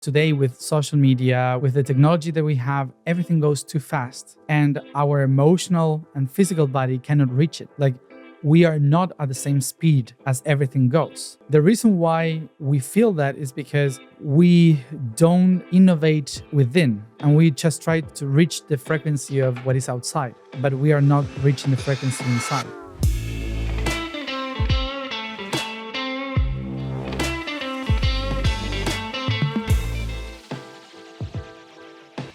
Today, with social media, with the technology that we have, everything goes too fast, and our emotional and physical body cannot reach it. Like, we are not at the same speed as everything goes. The reason why we feel that is because we don't innovate within, and we just try to reach the frequency of what is outside, but we are not reaching the frequency inside.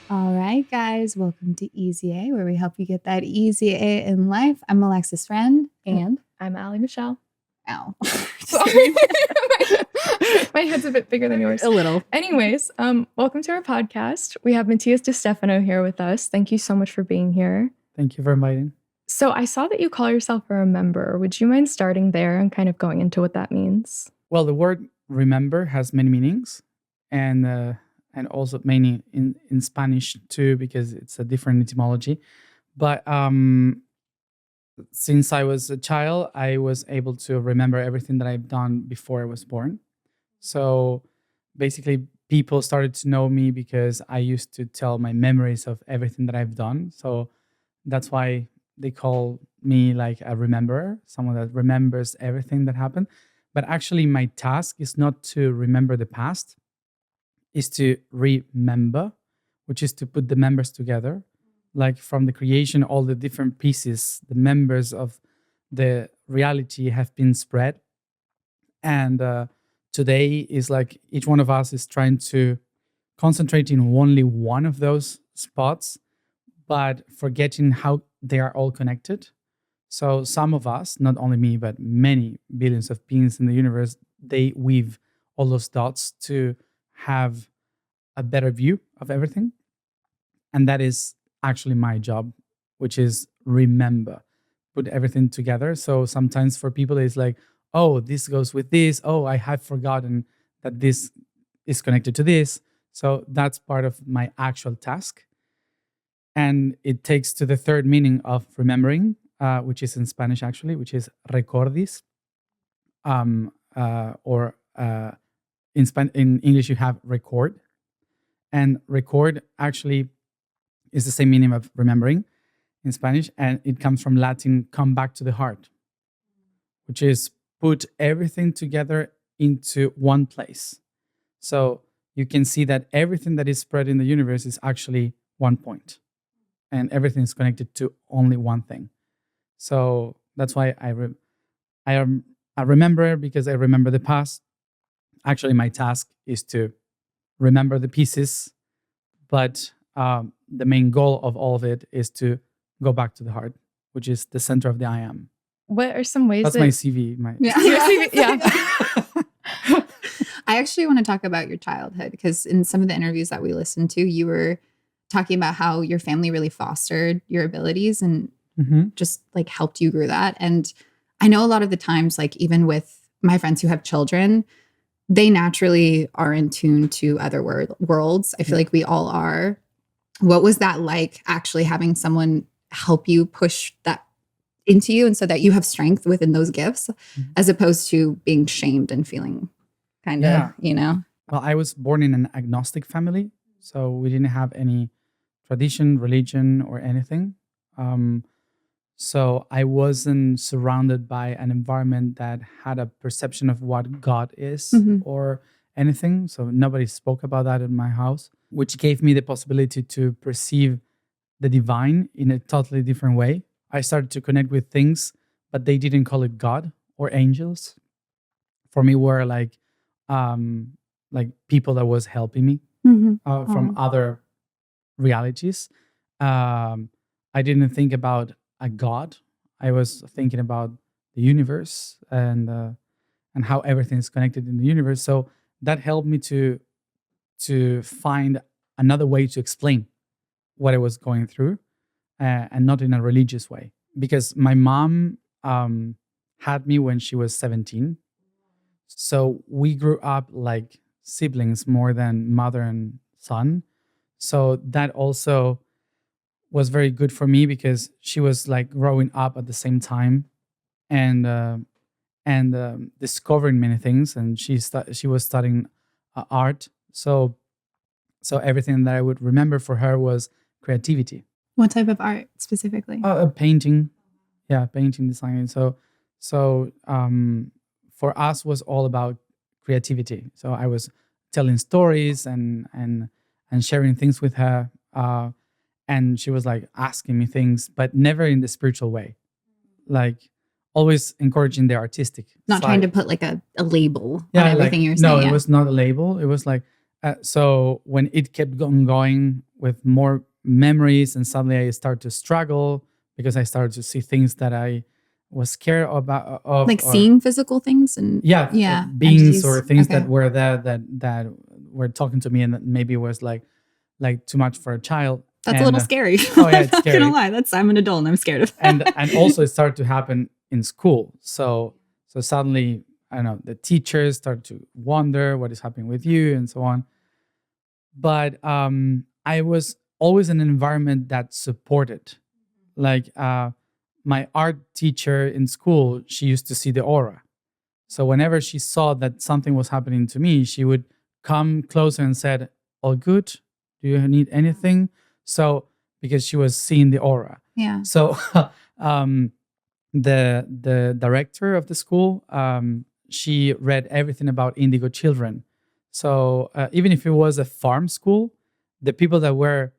All right, guys, welcome to Easy A, where we help you get that easy A in life. I'm Alexis Friend, and I'm Allie Michelle. Ow. Sorry. My head's a bit bigger than yours. A little. Anyways, welcome to our podcast. We have Matías de Stefano here with us. Thank you so much for being here. Thank you for inviting. So I saw that you call yourself a remember. Would you mind starting there and kind of going into what that means? Well, the word remember has many meanings, and also many in Spanish too, because it's a different etymology. But since I was a child, I was able to remember everything that I've done before I was born. So basically, people started to know me because I used to tell my memories of everything that I've done. So that's why they call me like a rememberer, someone that remembers everything that happened. But actually, my task is not to remember the past, is to remember, which is to put the members together. Like from the creation, all the different pieces, the members of the reality have been spread. And today is like each one of us is trying to concentrate in only one of those spots, but forgetting how they are all connected. So some of us, not only me, but many billions of beings in the universe, they weave all those dots to have a better view of everything. And that is actually my job, which is remember, put everything together. So sometimes for people, it's like, oh, this goes with this. Oh, I have forgotten that this is connected to this. So that's part of my actual task. And it takes to the third meaning of remembering, which is in Spanish actually, which is recordis. In English, you have record. And record actually is the same meaning of remembering in Spanish. And it comes from Latin, come back to the heart, which is put everything together into one place. So you can see that everything that is spread in the universe is actually one point. And everything is connected to only one thing. So that's why I am a rememberer, because I remember the past. Actually, my task is to remember the pieces, but the main goal of all of it is to go back to the heart, which is the center of the I am. What are some ways That's my CV. Yeah. I actually want to talk about your childhood, because in some of the interviews that we listened to, you were talking about how your family really fostered your abilities and just like helped you grow that. And I know a lot of the times, like even with my friends who have children, they naturally are in tune to other worlds. I feel like we all are. What was that like, actually having someone help you push that into you, and so that you have strength within those gifts, as opposed to being shamed and feeling kind of, Well, I was born in an agnostic family, so we didn't have any tradition, religion, or anything. So I wasn't surrounded by an environment that had a perception of what God is or anything. So nobody spoke about that in my house, which gave me the possibility to perceive the divine in a totally different way. I started to connect with things, but they didn't call it God or angels. For me, were like people that was helping me from other realities. I didn't think about a God. I was thinking about the universe and how everything is connected in the universe. So that helped me to find another way to explain what I was going through, and not in a religious way. Because my mom had me when she was 17. So we grew up like siblings more than mother and son. So that also was very good for me, because she was like growing up at the same time and discovering many things. And she was studying art. So So everything that I would remember for her was creativity. What type of art specifically? Painting, yeah, painting, designing. So for us was all about creativity. So I was telling stories and sharing things with her, and she was like asking me things, but never in the spiritual way. Like always encouraging the artistic Not trying to side. put like a label on Yeah, everything like you're no, saying. it was not a label. It was like so when it kept going with more memories, and suddenly I started to struggle because I started to see things that I was scared about of, Like or seeing physical things and beings or entities. things Okay. that were there that were talking to me, and that maybe was like too much for a child. That's And, a little scary. Oh yeah, it's I'm not scary. gonna lie. I'm an adult and I'm scared of that. and also it started to happen in school. So suddenly, I don't know, the teachers start to wonder what is happening with you and so on. But I was always in an environment that supported. Like my art teacher in school, she used to see the aura. So whenever she saw that something was happening to me, she would come closer and said, "All good? Do you need anything?" So because she was seeing the aura. Yeah. So um, the director of the school, she read everything about indigo children. So even if it was a farm school, the people that were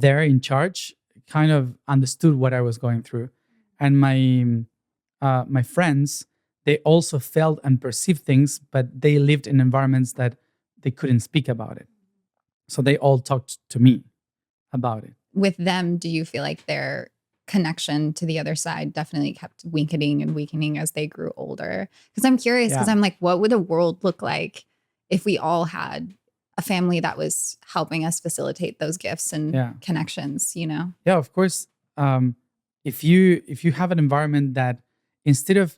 there in charge kind of understood what I was going through, and my friends, they also felt and perceived things, but they lived in environments that they couldn't speak about it. So they all talked to me about it. With them, do you feel like their connection to the other side definitely kept weakening and weakening as they grew older? Because I'm curious, because Yeah. I'm like, what would a world look like if we all had a family that was helping us facilitate those gifts and connections, you know? Yeah, of course. If you have an environment that instead of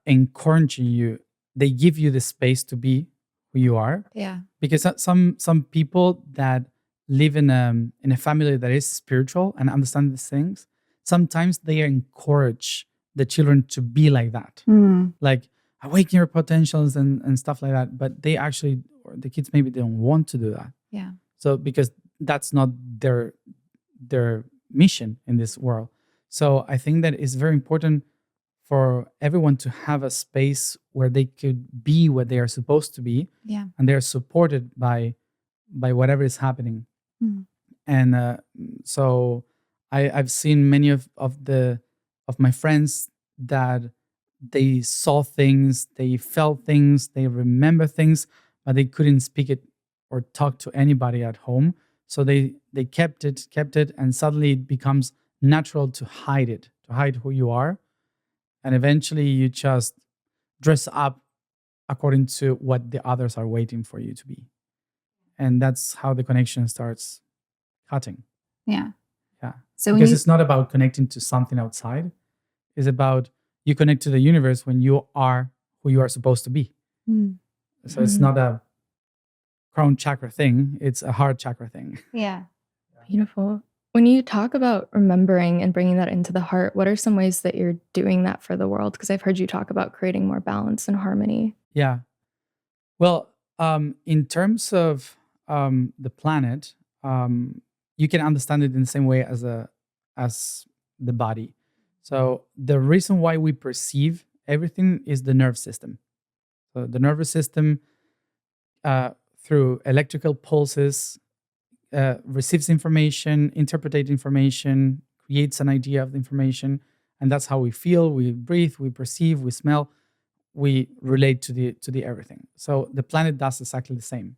encouraging you, they give you the space to be who you are. Yeah. Because some people that live in a family that is spiritual and understand these things, sometimes they encourage the children to be like that, like awaken your potentials and stuff like that. But they actually, or the kids maybe don't want to do that. Yeah. So because that's not their mission in this world. So I think that it's very important for everyone to have a space where they could be what they are supposed to be, Yeah. and they're supported by whatever is happening. And so I've seen many of my friends that they saw things, they felt things, they remember things, but they couldn't speak it or talk to anybody at home. So they kept it, and suddenly it becomes natural to hide it, to hide who you are, and eventually you just dress up according to what the others are waiting for you to be, and that's how the connection starts cutting. Yeah. Yeah. So Because it's not about connecting to something outside. It's about you connect to the universe when you are who you are supposed to be. So it's not a crown chakra thing. It's a heart chakra thing. Yeah. Beautiful. When you talk about remembering and bringing that into the heart, what are some ways that you're doing that for the world? Because I've heard you talk about creating more balance and harmony. Yeah. Well, in terms of the planet, you can understand it in the same way as the body. So the reason why we perceive everything is the nerve system. So the nervous system, through electrical pulses, receives information, interprets information, creates an idea of the information, and that's how we feel, we breathe, we perceive, we smell, we relate to the everything. So the planet does exactly the same.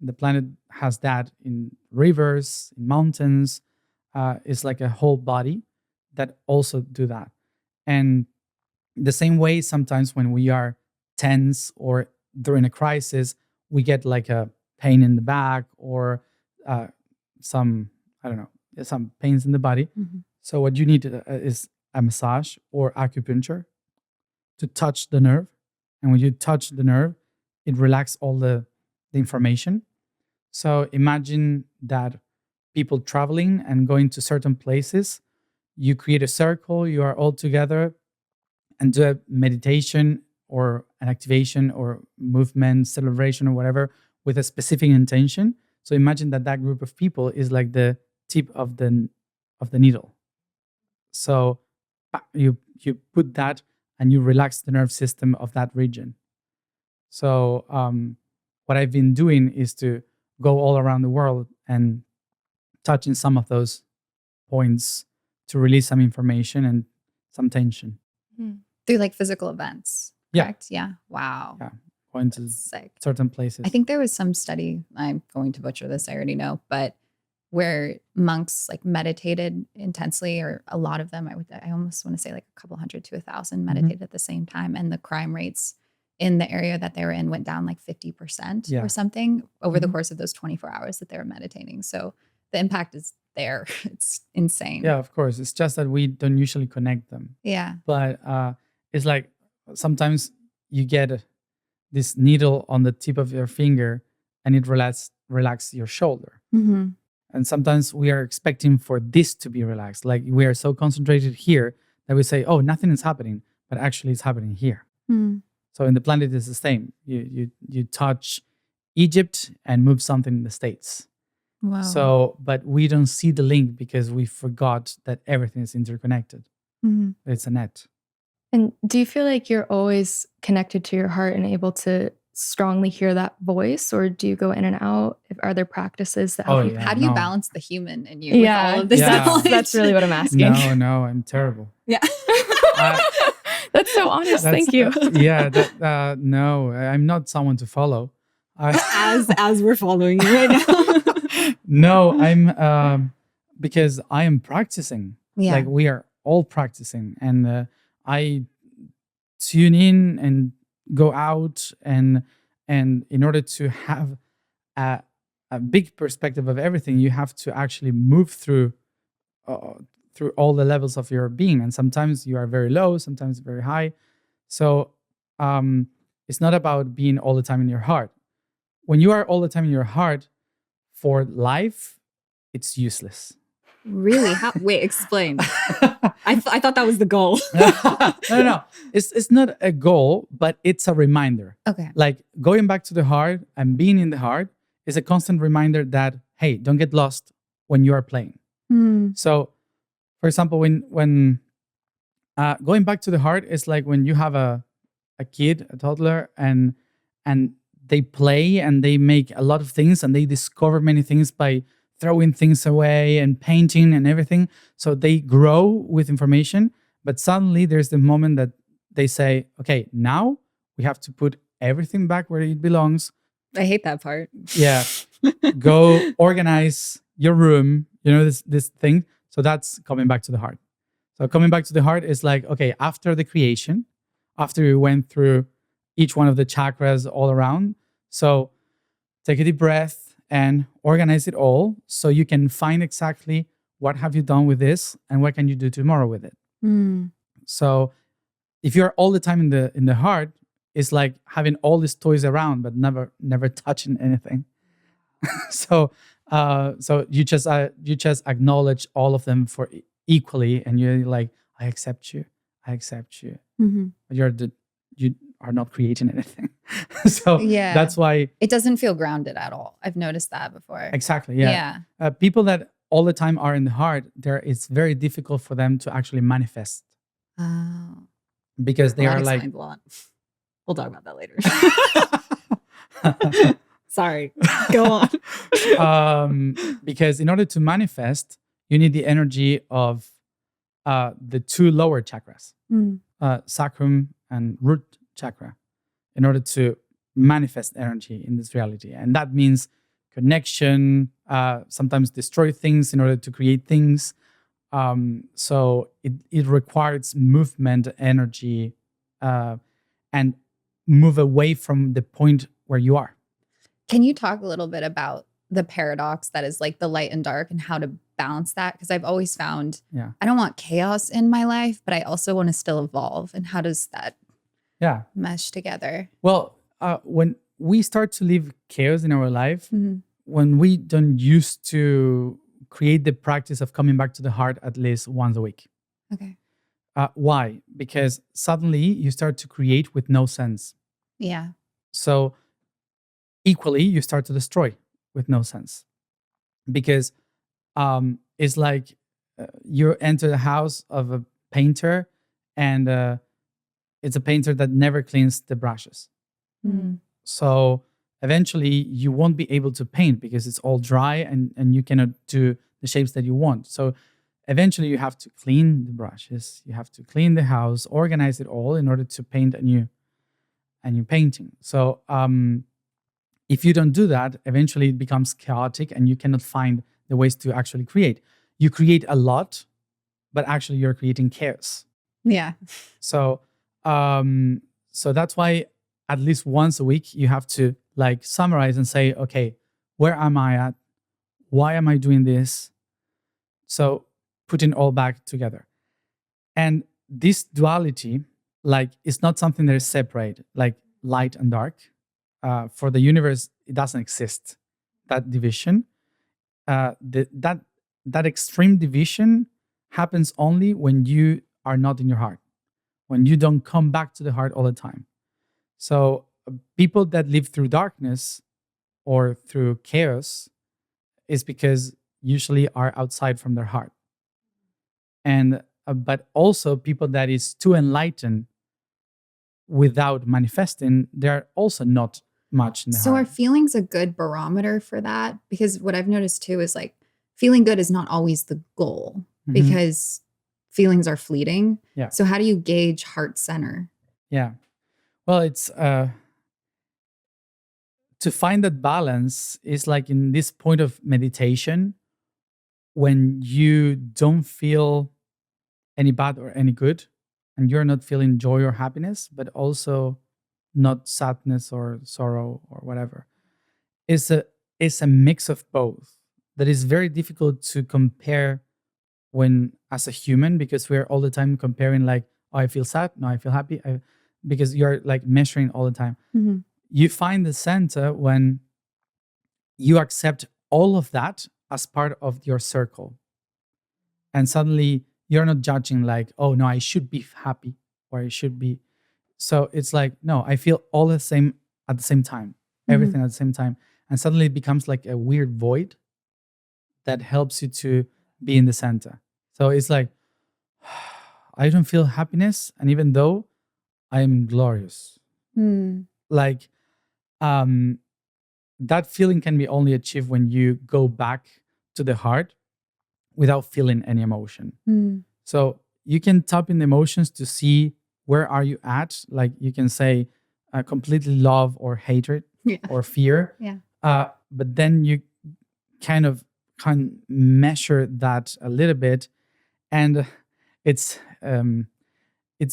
The planet has that in rivers, in mountains. It's like a whole body that also do that. And the same way, sometimes when we are tense or during a crisis, we get like a pain in the back or some, I don't know, some pains in the body. So what you need is a massage or acupuncture to touch the nerve. And when you touch the nerve, it relaxes all the information. So imagine that people traveling and going to certain places, you create a circle, you are all together and do a meditation or an activation or movement, celebration or whatever with a specific intention. So So imagine that group of people is like the tip of the needle. So you put that and you relax the nerve system of that region. So what I've been doing is to go all around the world and touching some of those points to release some information and some tension. Through like physical events, correct? Yeah. Wow. Yeah. Going to sick. certain places. I think there was some study, I'm going to butcher this, I already know, but where monks like meditated intensely, or a lot of them, I almost want to say like a couple hundred to 1,000 meditated at the same time. And the crime rates in the area that they were in went down like 50% or something over the course of those 24 hours that they were meditating. So the impact is there. It's insane. Yeah, of course. It's just that we don't usually connect them. Yeah. But it's like sometimes you get this needle on the tip of your finger and it relax your shoulder. Mm-hmm. And sometimes we are expecting for this to be relaxed. Like we are so concentrated here that we say, oh, nothing is happening, but actually it's happening here. Mm. So in the planet it's the same. You touch Egypt and move something in the States. Wow. So, but we don't see the link because we forgot that everything is interconnected. Mm-hmm. It's a net. And do you feel like you're always connected to your heart and able to strongly hear that voice, or do you go in and out? Are there practices that help you? How do you balance the human in you with all of this? That's really what I'm asking. No, I'm terrible. Yeah. That's so honest. Thank you. No, I'm not someone to follow. As we're following you right now. No, I'm because I am practicing. Yeah. Like we are all practicing, and I tune in and go out, and in order to have a big perspective of everything, you have to actually move through all the levels of your being. And sometimes you are very low, sometimes very high. So it's not about being all the time in your heart. When you are all the time in your heart for life, it's useless. Really? Wait, explain. I thought that was the goal. No. It's not a goal, but it's a reminder. Okay. Like going back to the heart and being in the heart is a constant reminder that, hey, don't get lost when you are playing. So, for example, when going back to the heart is like when you have a kid, a toddler, and they play and they make a lot of things and they discover many things by throwing things away and painting and everything. So they grow with information, but suddenly there's the moment that they say, okay, now we have to put everything back where it belongs. I hate that part. Yeah. Go organize your room, this thing. So that's coming back to the heart. So coming back to the heart is like, okay, after the creation, after we went through each one of the chakras all around. So take a deep breath and organize it all so you can find exactly what have you done with this and what can you do tomorrow with it. So if you're all the time in the heart, it's like having all these toys around but never touching anything. So you just acknowledge all of them for equally, and you're like, I accept you. Mm-hmm. You are not creating anything. So that's why it doesn't feel grounded at all. I've noticed that before. Exactly. Yeah. People that all the time are in the heart, it's very difficult for them to actually manifest. Oh. Because they are like, a lot. We'll talk about that later. Sorry. Go on. Because in order to manifest, you need the energy of the two lower chakras, sacrum and root chakra, in order to manifest energy in this reality. And that means connection, sometimes destroy things in order to create things. So it requires movement, energy, and move away from the point where you are. Can you talk a little bit about the paradox that is like the light and dark and how to balance that? Because I've always found I don't want chaos in my life, but I also want to still evolve. And how does that mesh together? Well, when we start to live chaos in our life, when we don't used to create the practice of coming back to the heart at least once a week. Okay. Why? Because suddenly you start to create with no sense. Yeah. So equally, you start to destroy. with no sense. Because it's like you enter the house of a painter, and it's a painter that never cleans the brushes. So eventually you won't be able to paint because it's all dry, and you cannot do the shapes that you want. So eventually you have to clean the brushes, you have to clean the house, organize it all in order to paint a new painting. So if you don't do that, eventually it becomes chaotic and you cannot find the ways to actually create. You create a lot, but actually you're creating chaos. Yeah. So so that's why at least once a week you have to like summarize and say, okay, where am I at? Why am I doing this? So putting all back together. And this duality, like, it's not something that is separate, like light and dark. For the universe, it doesn't exist, that division. That extreme division happens only when you are not in your heart, when you don't come back to the heart all the time. So people that live through darkness or through chaos is because usually are outside from their heart. And but also people that is too enlightened without manifesting, they're also not much in the So heart. are feelings a good barometer for that? Because what I've noticed too is like feeling good is not always the goal because feelings are fleeting. Yeah. So how do you gauge heart center? Yeah. Well, it's to find that balance is like in this point of meditation when you don't feel any bad or any good, and you're not feeling joy or happiness, but also not sadness or sorrow or whatever. It's a mix of both that is very difficult to compare when as a human, because we're all the time comparing like, oh, I feel sad, no, I feel happy, because you're like measuring all the time. You find the center when you accept all of that as part of your circle. And suddenly you're not judging like, oh no, I should be happy or I should be. So it's like, no, I feel all the same at the same time, everything at the same time. And suddenly it becomes like a weird void that helps you to be in the center. So it's like, I don't feel happiness. And even though I'm glorious, like, that feeling can be only achieved when you go back to the heart without feeling any emotion. So you can tap in the emotions to see where are you at. Like you can say completely love or hatred or fear. But then you kind of can measure that a little bit. And it's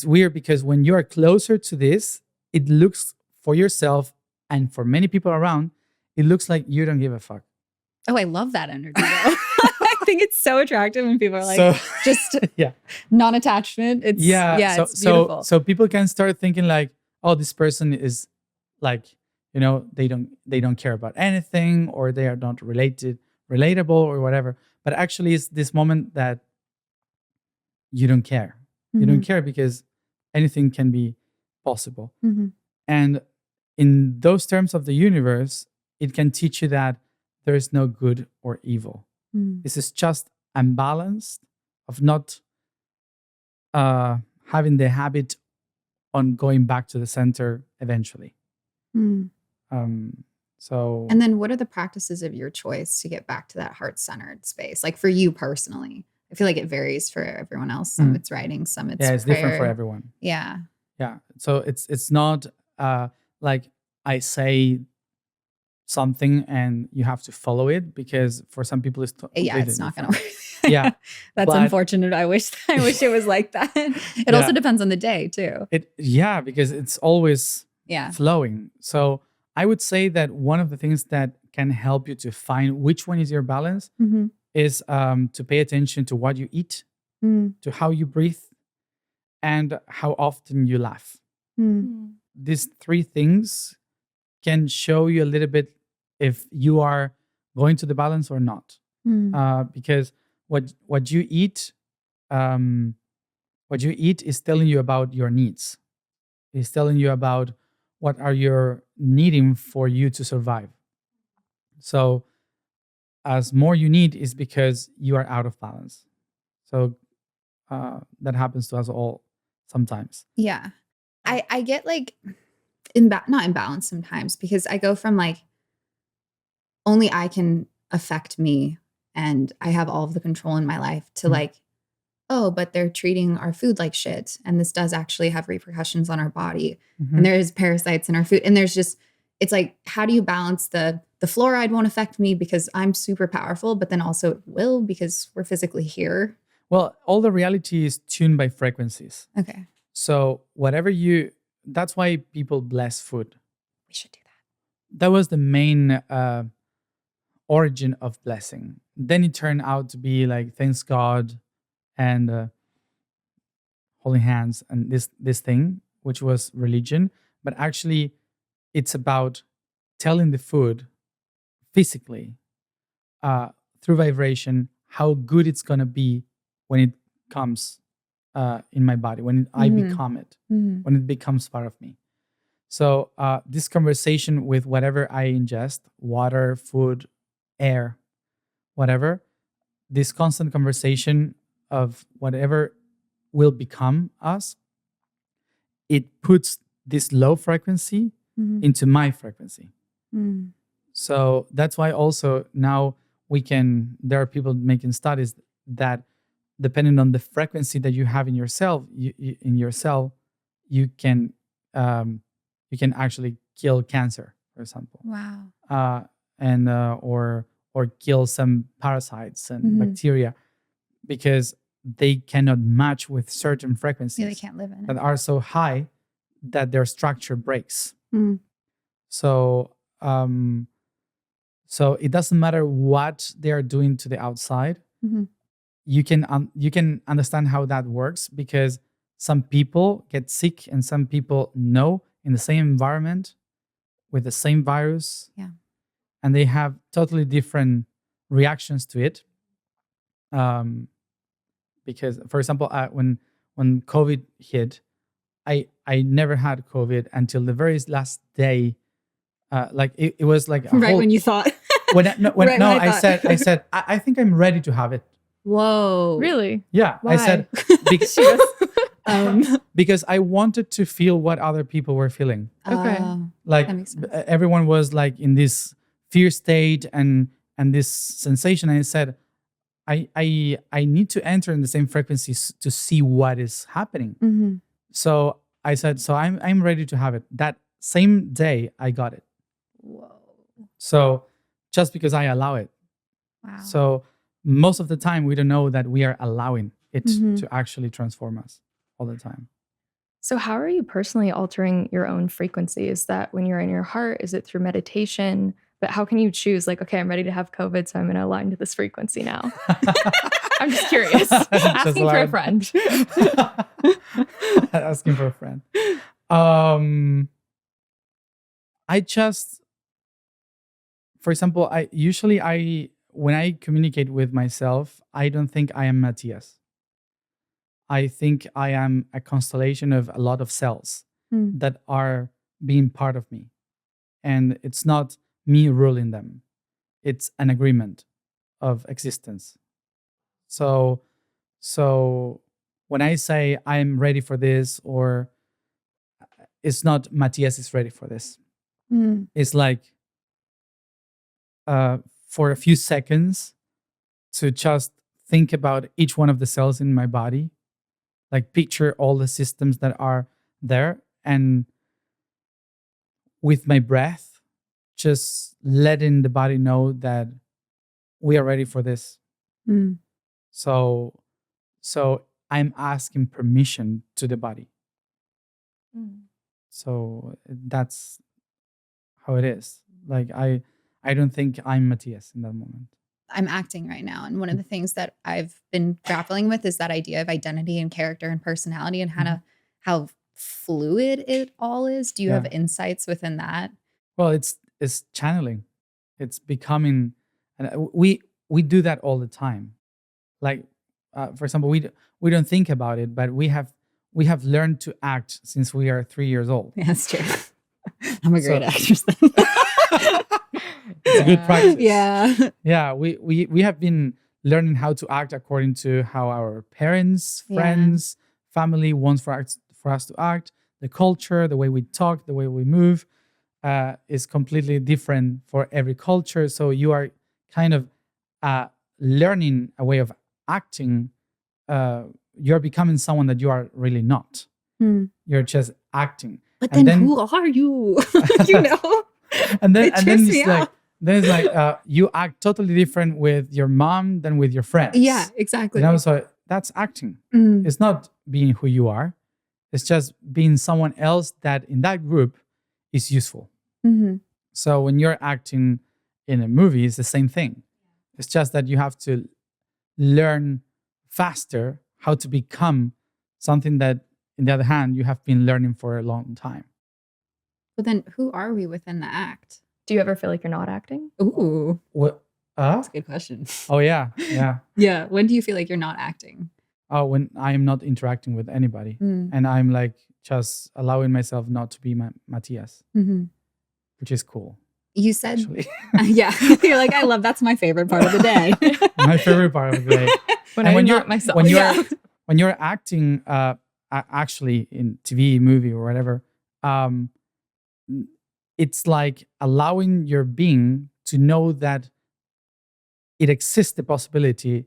weird because when you are closer to this, it looks for yourself and for many people around, it looks like you don't give a fuck. Oh, I love that energy though. I think it's so attractive when people are like, just non-attachment. It's it's beautiful. So people can start thinking like, oh, this person is like, you know, they don't care about anything, or they are not relatable or whatever. But actually it's this moment that you don't care. You don't care because anything can be possible. And in those terms of the universe, it can teach you that there is no good or evil. This is just unbalanced of not having the habit on going back to the center eventually. So, and then what are the practices of your choice to get back to that heart-centered space? Like for you personally, I feel like it varies for everyone else. Some it's writing, some it's it's prayer. different for everyone. Yeah. So it's not like I say something and you have to follow it, because for some people it's it's not going to work. Yeah. That's unfortunate. I wish it was like that. It also depends on the day too. Because it's always flowing. So I would say that one of the things that can help you to find which one is your balance is to pay attention to what you eat, to how you breathe, and how often you laugh. These three things can show you a little bit if you are going to the balance or not. Because what you eat is telling you about your needs. It's telling you about what are you needing for you to survive. So as more you need is because you are out of balance. So that happens to us all sometimes. Yeah. I get like not imbalanced sometimes, because I go from like only I can affect me and I have all of the control in my life to like, oh, but they're treating our food like shit. And this does actually have repercussions on our body. And there is parasites in our food. And there's just, it's like, how do you balance the fluoride won't affect me because I'm super powerful, but then also it will because we're physically here. Well, all the reality is tuned by frequencies. Okay. So that's why people bless food. We should do that. That was the main origin of blessing. Then it turned out to be like, thanks God and holy hands and this thing, which was religion. But actually, it's about telling the food physically through vibration how good it's going to be when it comes in my body, when I become it, when it becomes part of me. So this conversation with whatever I ingest, water, food, air, whatever, this constant conversation of whatever will become us, it puts this low frequency into my frequency. So that's why also now there are people making studies that depending on the frequency that you have in yourself, you can actually kill cancer, for example. Wow. Or kill some parasites and bacteria because they cannot match with certain frequencies. Yeah, they can't live in it. That are so high that their structure breaks. So it doesn't matter what they are doing to the outside. You can understand how that works because some people get sick and some people know in the same environment with the same virus. Yeah. And they have totally different reactions to it. Because, for example, when COVID hit, I never had COVID until the very last day. Like it was like when you thought. I said I think I'm ready to have it. Whoa. Really? Yeah. Why? I said because I wanted to feel what other people were feeling. Okay. Like that makes sense. everyone was like in this fear state and this sensation. And I said, I need to enter in the same frequencies to see what is happening. So I said, so I'm ready to have it. That same day I got it. Whoa. So just because I allow it. Wow. So most of the time we don't know that we are allowing it to actually transform us all the time. So how are you personally altering your own frequency? Is that when you're in your heart? Is it through meditation? But how can you choose like, okay, I'm ready to have COVID, so I'm going to align to this frequency now? I'm just curious. Asking for a friend. Asking for a friend. I just, for example, when I communicate with myself, I don't think I am Matías. I think I am a constellation of a lot of cells that are being part of me. And it's not me ruling them. It's an agreement of existence. So when I say I'm ready for this, or it's not Matías is ready for this. It's like for a few seconds to just think about each one of the cells in my body, like picture all the systems that are there, and with my breath, just letting the body know that we are ready for this. So I'm asking permission to the body. So that's how it is. Like I don't think I'm Matías in that moment. I'm acting right now. And one of the things that I've been grappling with is that idea of identity and character and personality and how fluid it all is. Do you have insights within that? Well, it's channeling. It's becoming, and we do that all the time. Like, for example, we don't think about it, but we have learned to act since we are 3 years old. Yeah, that's true. I'm a great actress then. It's a good practice. Yeah. Yeah, we have been learning how to act according to how our parents, Yeah. friends, family wants for us to act. The culture, the way we talk, the way we move is completely different for every culture. So you are kind of learning a way of acting. You're becoming someone that you are really not. You're just acting. But And then who are you? You know? and then It and then trips it's me like out. then it's like you act totally different with your mom than with your friends. Yeah, exactly. So that's acting. Mm. It's not being who you are. It's just being someone else that in that group is useful. Mm-hmm. So when you're acting in a movie, it's the same thing. It's just that you have to learn faster how to become something that, on the other hand, you have been learning for a long time. But then who are we within the act? Do you ever feel like you're not acting? Ooh, What? that's a good question. Oh yeah. Yeah. When do you feel like you're not acting? Oh, when I am not interacting with anybody, Mm. and I'm like just allowing myself not to be Matías, Mm-hmm. which is cool. You said, Actually, yeah. You're like, I love. That's my favorite part of the day. my favorite part of the day. When And I'm when you're- not myself. when you're Yeah. when you're acting, actually in TV, movie, or whatever, um, it's like allowing your being to know that it exists the possibility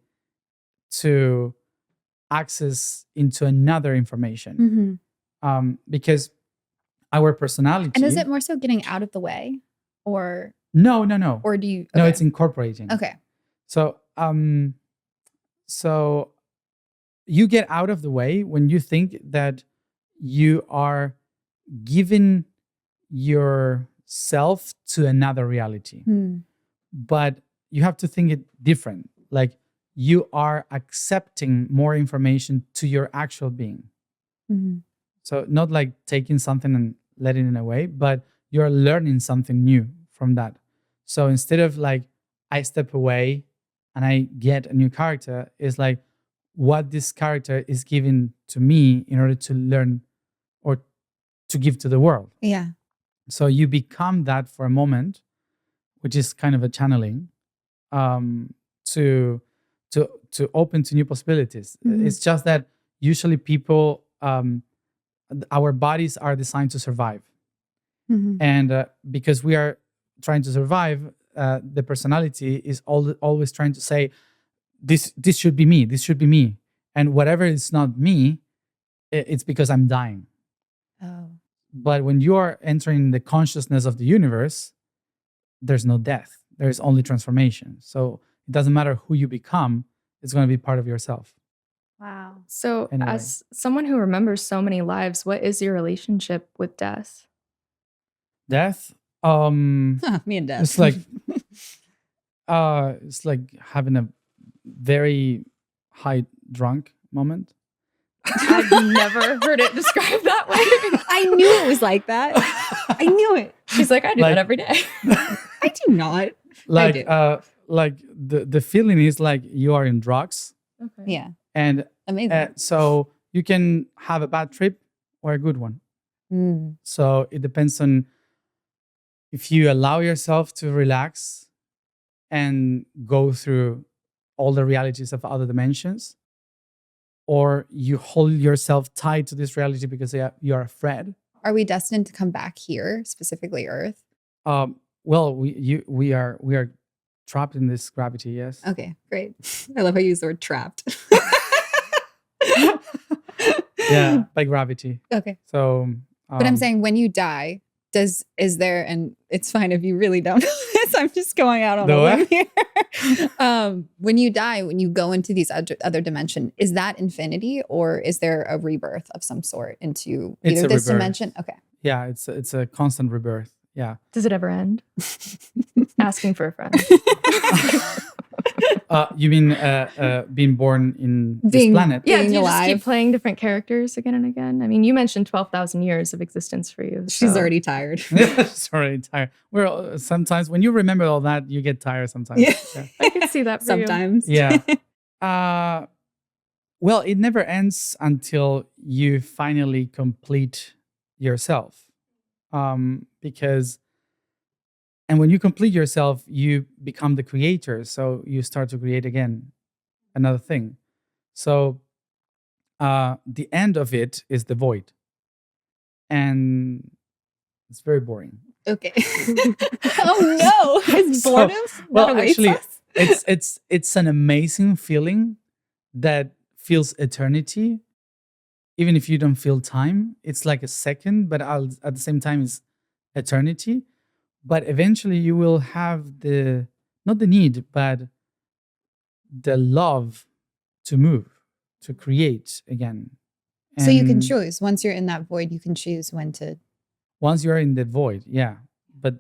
to access into another information. Mm-hmm. Because our personality. And is it more so getting out of the way, or No. or do you? No, okay. it's incorporating. Okay. So, so you get out of the way when you think that you are giving yourself to another reality. But you have to think it different. Like you are accepting more information to your actual being. Mm-hmm. So not like taking something and letting it away, but you're learning something new from that. So instead of like I step away and I get a new character, it's like what this character is giving to me in order to learn or to give to the world. Yeah. So you become that for a moment, which is kind of a channeling, to to open to new possibilities. Mhm. It's just that usually people, our bodies are designed to survive, Mm-hmm. and because we are trying to survive, the personality is always trying to say, "This should be me. This should be me," and whatever is not me, it's because I'm dying. Oh. But when you are entering the consciousness of the universe, there's no death. There's only transformation. So it doesn't matter who you become, it's going to be part of yourself. Wow. So, Anyway. as someone who remembers so many lives, what is your relationship with death? Death, Me and Death. it's like having a very high drunk moment. I've never heard it described that way. I knew it was like that. I knew it. She's like, I do Like- that every day. I do not. like do. like the feeling is like you are in drugs, Okay. Yeah. and Amazing. so you can have a bad trip or a good one. Mm. So it depends on if you allow yourself to relax and go through all the realities of other dimensions, or you hold yourself tight to this reality because you are afraid. Are we destined to come back here, specifically Earth? Well, we are trapped in this gravity. Yes. Okay, great. I love how you use the word trapped. Yeah, by gravity. Okay. So, But I'm saying when you die, is there, and it's fine if you really don't know this, I'm just going out on The a what? limb here. When you die, when you go into these other dimension, is that infinity, or is there a rebirth of some sort into It's either a this rebirth. dimension? Okay. yeah, it's a constant rebirth. Yeah. Does it ever end? Asking for a friend. You mean being born in this Being- planet? Yeah, Being do you just alive. keep playing different characters again and again? I mean, you mentioned 12,000 years of existence for you. She's so- already tired. Sorry, tired. Well, sometimes when you remember all that, you get tired. Sometimes. Yeah. I can see that for you. Sometimes. Yeah. Well, it never ends until you finally complete yourself, because And when you complete yourself, you become the creator. So you start to create again another thing. So the end of it is the void. And it's very boring. Okay. Oh no. Is So, boredom well, that awaits actually, us? it's an amazing feeling that feels eternity. Even if you don't feel time, it's like a second, but at the same time, it's eternity. But eventually, you will have not the need, but the love to move, to create again. So you can And choose. Once you're in that void, you can choose when to. once you're in the void, yeah, but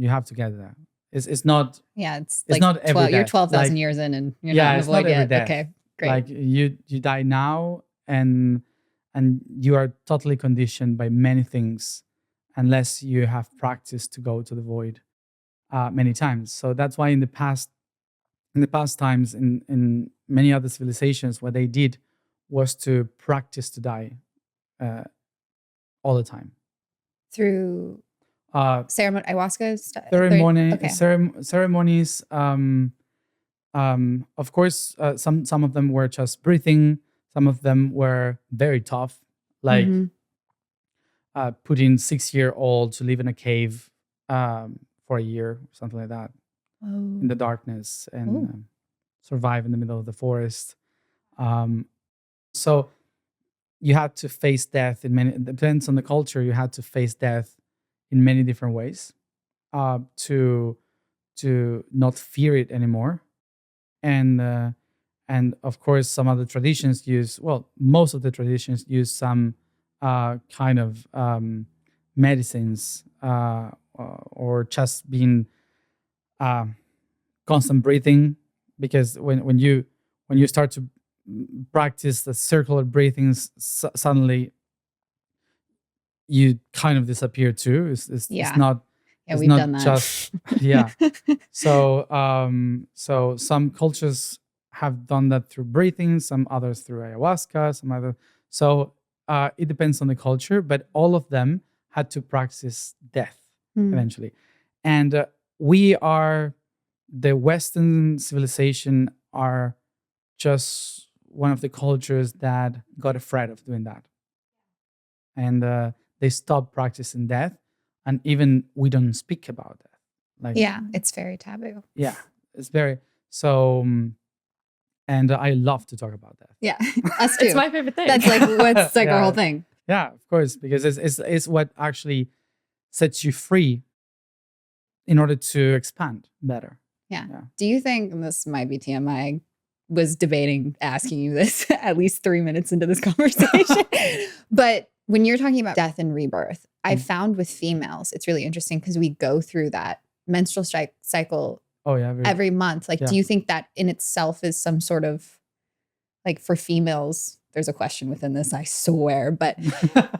you have to get there. It's not Yeah, it's it's like not every 12. You're death. 12,000 Like, years in, and you're yeah, not in the it's not void every yet. death. Okay, great. Like you die now, and you are totally conditioned by many things, unless you have practiced to go to the void many times. So that's why in the past times, in many other civilizations, what they did was to practice to die all the time. Through ceremony, ayahuasca stuff. Okay. Ceremonies. Of course, some of them were just breathing. Some of them were very tough, like Mhm. putting 6-year-old to live in a cave for a year, something like that, in the darkness, and Ooh. survive in the middle of the forest. So you had to face death in many. It depends on the culture. You had to face death in many different ways to not fear it anymore. And of course, some other traditions use, well, most of the traditions use some kind of medicines or just being constant breathing, because when you start to practice the circular breathing, suddenly you kind of disappear too. It's Yeah. not Yeah, it's we've not done that. just yeah. So some cultures have done that through breathing, some others through ayahuasca, some other. So it depends on the culture, but all of them had to practice death Mm. eventually. And we are, the Western civilization are just one of the cultures that got afraid of doing that. And they stopped practicing death. And even we don't speak about that. Like, Yeah, it's very taboo. yeah, it's very so. And I love to talk about that. Yeah, us too. It's my favorite thing. That's like what's like our Yeah. whole thing. Yeah, of course, because it's what actually sets you free in order to expand better. Yeah. Yeah. Do you think, and this might be TMI, was debating asking you this at least 3 minutes into this conversation, but when you're talking about death and rebirth, I found with females, it's really interesting because we go through that menstrual cycle Oh yeah, every month. Like, yeah. do you think that in itself is some sort of, like, for females, there's a question within this, I swear, but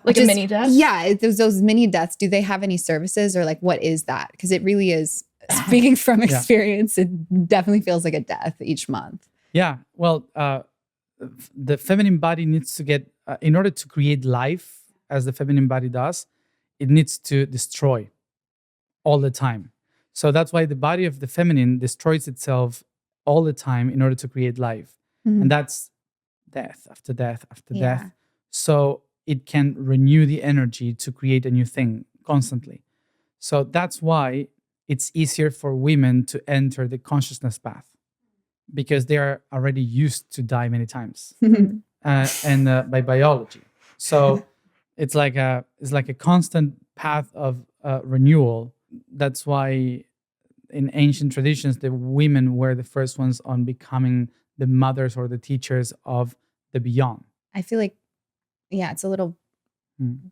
Like a mini death? yeah, those mini deaths, do they have any services, or like, what is that? Because it really is, speaking from Yeah. experience, it definitely feels like a death each month. Yeah, well, the feminine body needs to get, in order to create life as the feminine body does, it needs to destroy all the time. So that's why the body of the feminine destroys itself all the time in order to create life. Mhm. And that's death after death after Yeah. death. So it can renew the energy to create a new thing constantly. So that's why it's easier for women to enter the consciousness path, because they are already used to die many times and by biology. So it's like a constant path of renewal. That's why in ancient traditions, the women were the first ones on becoming the mothers or the teachers of the beyond. I feel like, yeah, it's a little Mm.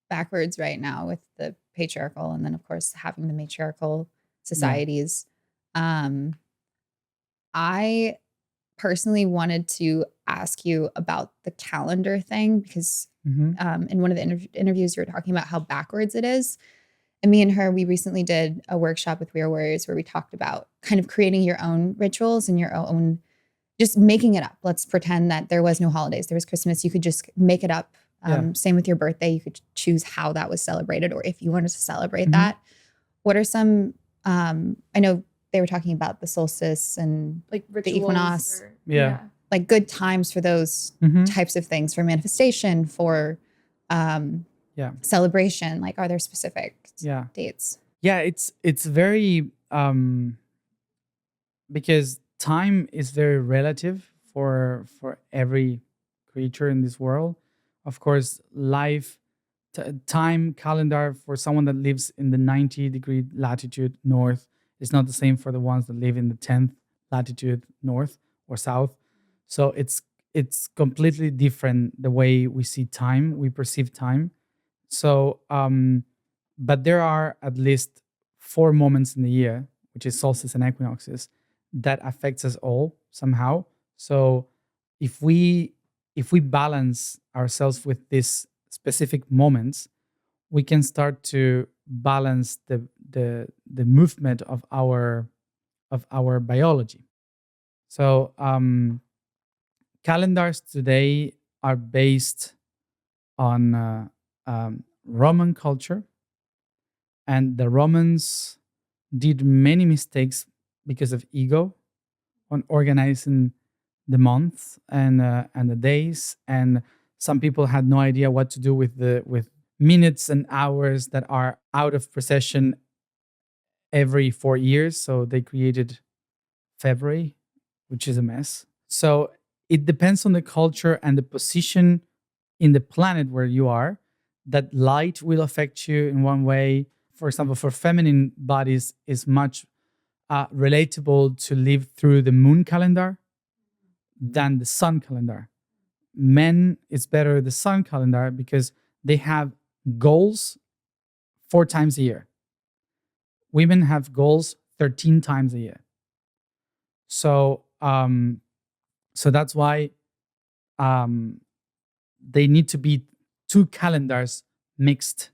backwards right now with the patriarchal, and then of course having the matriarchal societies. I personally wanted to ask you about the calendar thing because Mhm. in one of the interviews you were talking about how backwards it is. And me and her, we recently did a workshop with We Are Warriors where we talked about kind of creating your own rituals and your own, just making it up. Let's pretend that there was no holidays. There was Christmas. You could just make it up. Yeah. Same with your birthday. You could choose how that was celebrated or if you wanted to celebrate Mhm. that. What are some, I know they were talking about the solstice and Like the rituals. equinox, Yeah. like good times for those Mhm. types of things, for manifestation, for Yeah. celebration. Like, are there specific Yeah. dates? Yeah, it's very because time is very relative for every creature in this world. Of course, time calendar for someone that lives in the 90-degree latitude north is not the same for the ones that live in the 10th latitude north or south. So it's completely different the way we see time, we perceive time. So but there are at least 4 moments in the year, which is solstice and equinoxes, that affects us all somehow. So if we balance ourselves with these specific moments, we can start to balance the movement of our biology. So calendars today are based on Roman culture, and the Romans did many mistakes because of ego on organizing the months and the days, and some people had no idea what to do with minutes and hours that are out of procession every 4 years. So they created February, which is a mess. So it depends on the culture and the position in the planet where you are. That light will affect you in one way. For example, for feminine bodies, is much relatable to live through the moon calendar than the sun calendar. Men, it's better the sun calendar because they have goals 4 times a year. Women have goals 13 times a year. So so that's why um, they need to be two calendars mixed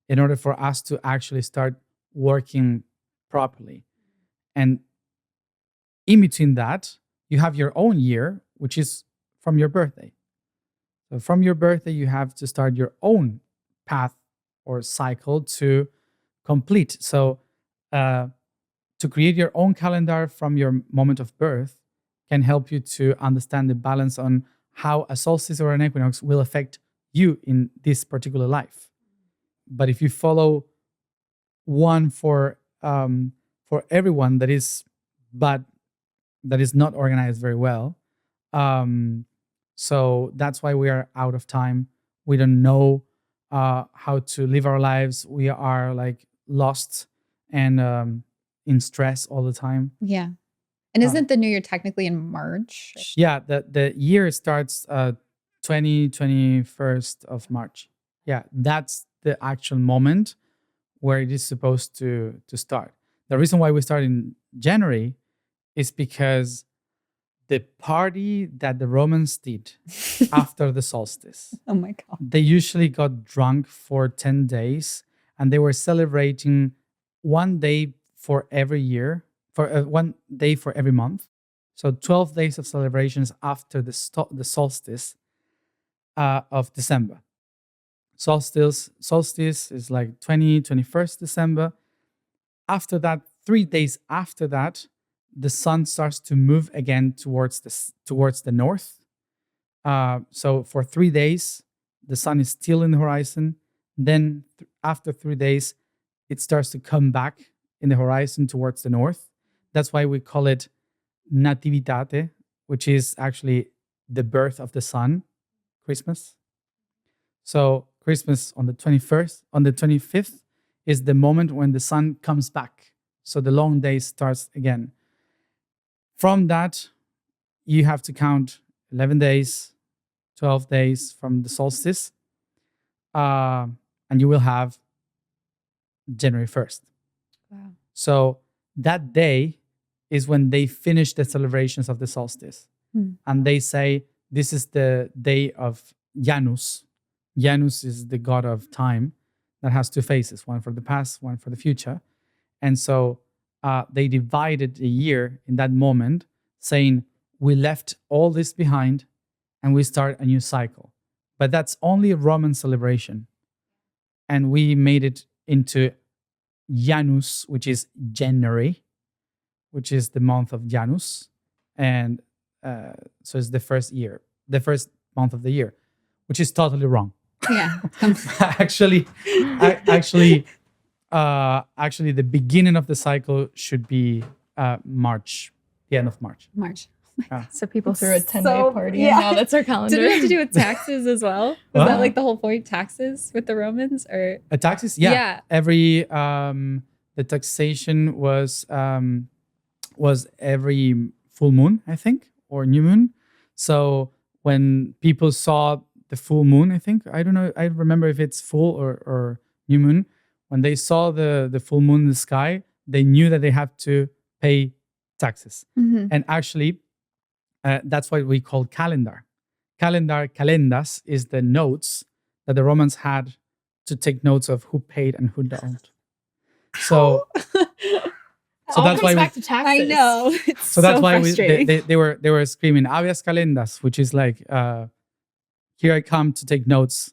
in order for us to actually start working properly. And in between that, you have your own year, which is from your birthday. So from your birthday, you have to start your own path or cycle to complete. So to create your own calendar from your moment of birth can help you to understand the balance on how a solstice or an equinox will affect you in this particular life. But if you follow one for everyone that is but that is not organized very well, um, so that's why we are out of time. We don't know how to live our lives. We are like lost and in stress all the time. Yeah. And isn't the new year technically in March? Yeah, the year starts 21st of March. Yeah, that's the actual moment where it is supposed to start. The reason why we start in January is because the party that the Romans did after the solstice, Oh my God. they usually got drunk for 10 days and they were celebrating one day for every year, for one day for every month. So 12 days of celebrations after the solstice of December. Solstice is like 21st December. After that, 3 days after that, the sun starts to move again towards the north. So for 3 days, the sun is still in the horizon. Then after 3 days, it starts to come back in the horizon towards the north. That's why we call it Nativitate, which is actually the birth of the sun, Christmas. So Christmas on the 21st, on the 25th is the moment when the sun comes back. So the long day starts again. From that, you have to count 11 days, 12 days from the solstice, and you will have January 1st. Wow. So that day is when they finish the celebrations of the solstice. And they say this is the day of Janus. Janus is the god of time that has two faces, one for the past, one for the future. And so they divided the year in that moment, saying, we left all this behind and we start a new cycle. But that's only a Roman celebration. And we made it into Janus, which is January, which is the month of Janus, and so it's the first month of the year, which is totally wrong. Yeah. actually, actually, the beginning of the cycle should be March, the end of March. March. So people threw a 10-day So- party yeah. and now that's our calendar. Did it have to do with taxes as well? Was that What? like the whole point? Taxes with the Romans, or Taxes, yeah. Yeah. Every the taxation was every full moon, I think, or new moon. So when people saw the full moon, I think, I don't know, I remember if it's full or new moon. When they saw the full moon in the sky, they knew that they had to pay taxes. Mhm. And actually, that's what we call calendar. Calendas is the notes that the Romans had to take notes of who paid and who don't. So All that's comes why back to taxes. I know. It's so that's why frustrating. they were screaming habeas calendas, which is like here I come to take notes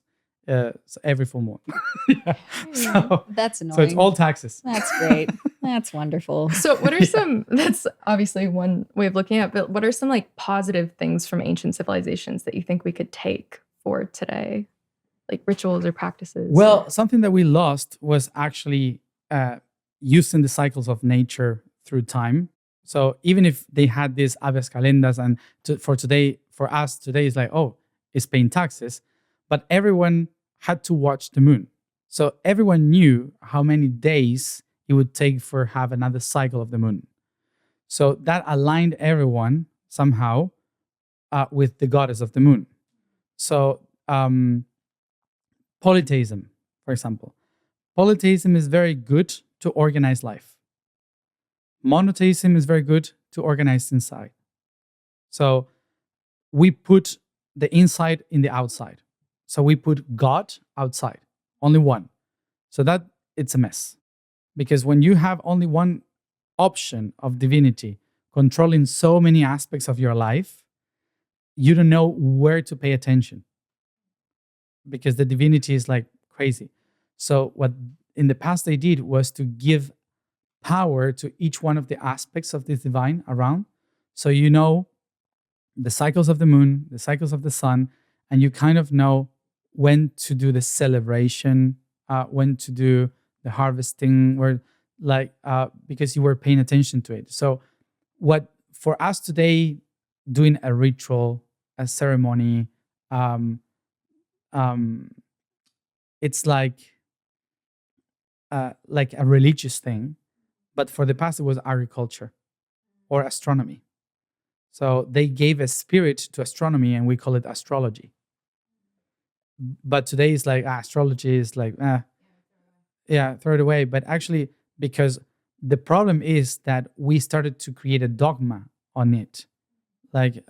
every full moon. Yeah. That's annoying. So it's all taxes. That's great. That's wonderful. So what are some, that's obviously one way of looking at it, but what are some like positive things from ancient civilizations that you think we could take for today? Like rituals or practices? Well, something that we lost was actually using the cycles of nature through time. So even if they had these habeas calendas, and for us today, it's like, oh, it's paying taxes, but everyone had to watch the moon. So everyone knew how many days it would take for have another cycle of the moon. So that aligned everyone somehow with the goddess of the moon. So polytheism, for example. Polytheism is very good to organize life. Monotheism is very good to organize inside. So we put the inside in the outside. So we put God outside, only one. So that it's a mess. Because when you have only one option of divinity controlling so many aspects of your life, you don't know where to pay attention. Because the divinity is like crazy. So what in the past they did was to give power to each one of the aspects of this divine around. So you know the cycles of the moon, the cycles of the sun, and you kind of know when to do the celebration, when to do the harvesting, or because you were paying attention to it. So what for us today, doing a ritual, a ceremony, it's like a religious thing, but for the past it was agriculture or astronomy. So they gave a spirit to astronomy, and we call it astrology. But today it's like astrology is like throw it away. But actually, because the problem is that we started to create a dogma on it, like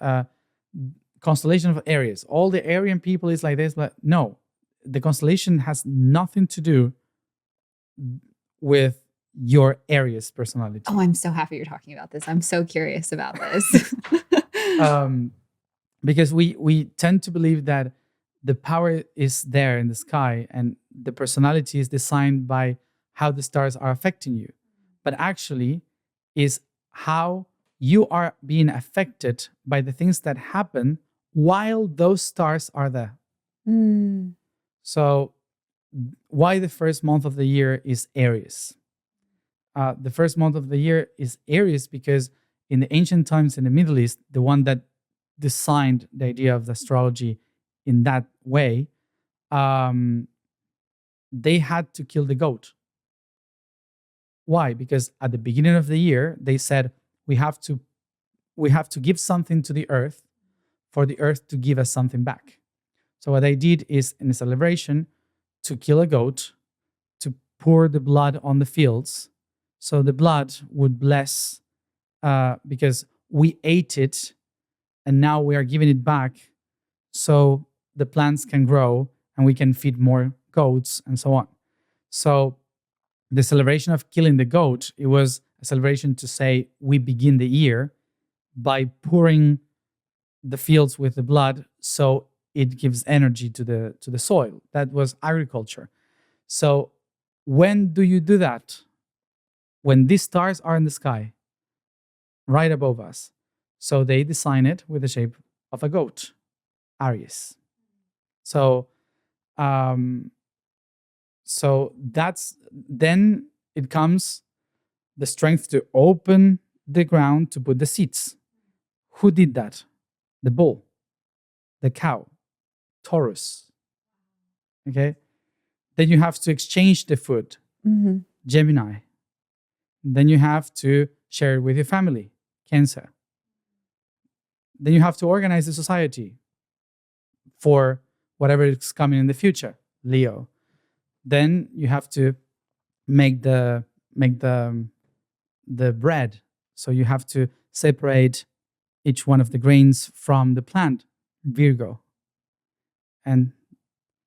constellation of Aries. All the Aryan people is like this, but no, the constellation has nothing to do with your Aries personality. Oh, I'm so happy you're talking about this. I'm so curious about this. Because we tend to believe that the power is there in the sky and the personality is designed by how the stars are affecting you. But actually is how you are being affected by the things that happen while those stars are there. Mm. So why the first month of the year is Aries? The first month of the year is Aries because in the ancient times in the Middle East, the one that designed the idea of the astrology in that way, they had to kill the goat. Why? Because at the beginning of the year, they said, we have to give something to the earth for the earth to give us something back. So what they did is in a celebration to kill a goat, to pour the blood on the fields. So the blood would bless because we ate it and now we are giving it back so the plants can grow and we can feed more goats and so on. So the celebration of killing the goat, it was a celebration to say we begin the year by pouring the fields with the blood so it gives energy to the soil. That was agriculture. So when do you do that? when these stars are in the sky, right above us. So they design it with the shape of a goat, Aries. So, um, so that's then it comes the strength to open the ground to put the seeds. Who did that? The bull, the cow, Taurus. Okay. Then you have to exchange the food, Gemini. Then you have to share it with your family, Cancer. Then you have to organize the society for whatever is coming in the future, Leo. Then you have to make the bread. So you have to separate each one of the grains from the plant, Virgo, and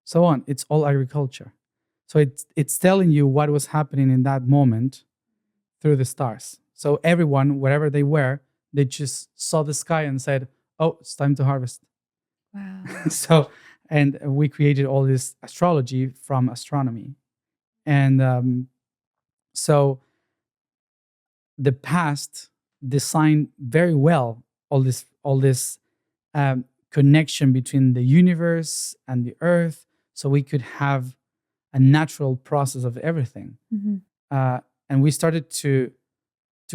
so on. It's all agriculture. So it's telling you what was happening in that moment through the stars. So everyone, wherever they were, they just saw the sky and said, "Oh, it's time to harvest." Wow. So, and we created all this astrology from astronomy, and so the past designed very well all this connection between the universe and the earth, so we could have a natural process of everything. And we started to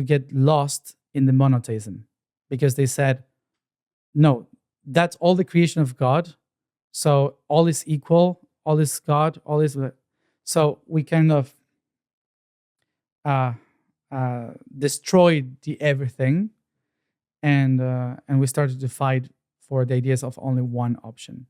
get lost in the monotheism, because they said, no, that's all the creation of God, so all is equal, all is God, all is. So we kind of destroyed the everything, and we started to fight for the ideas of only one option.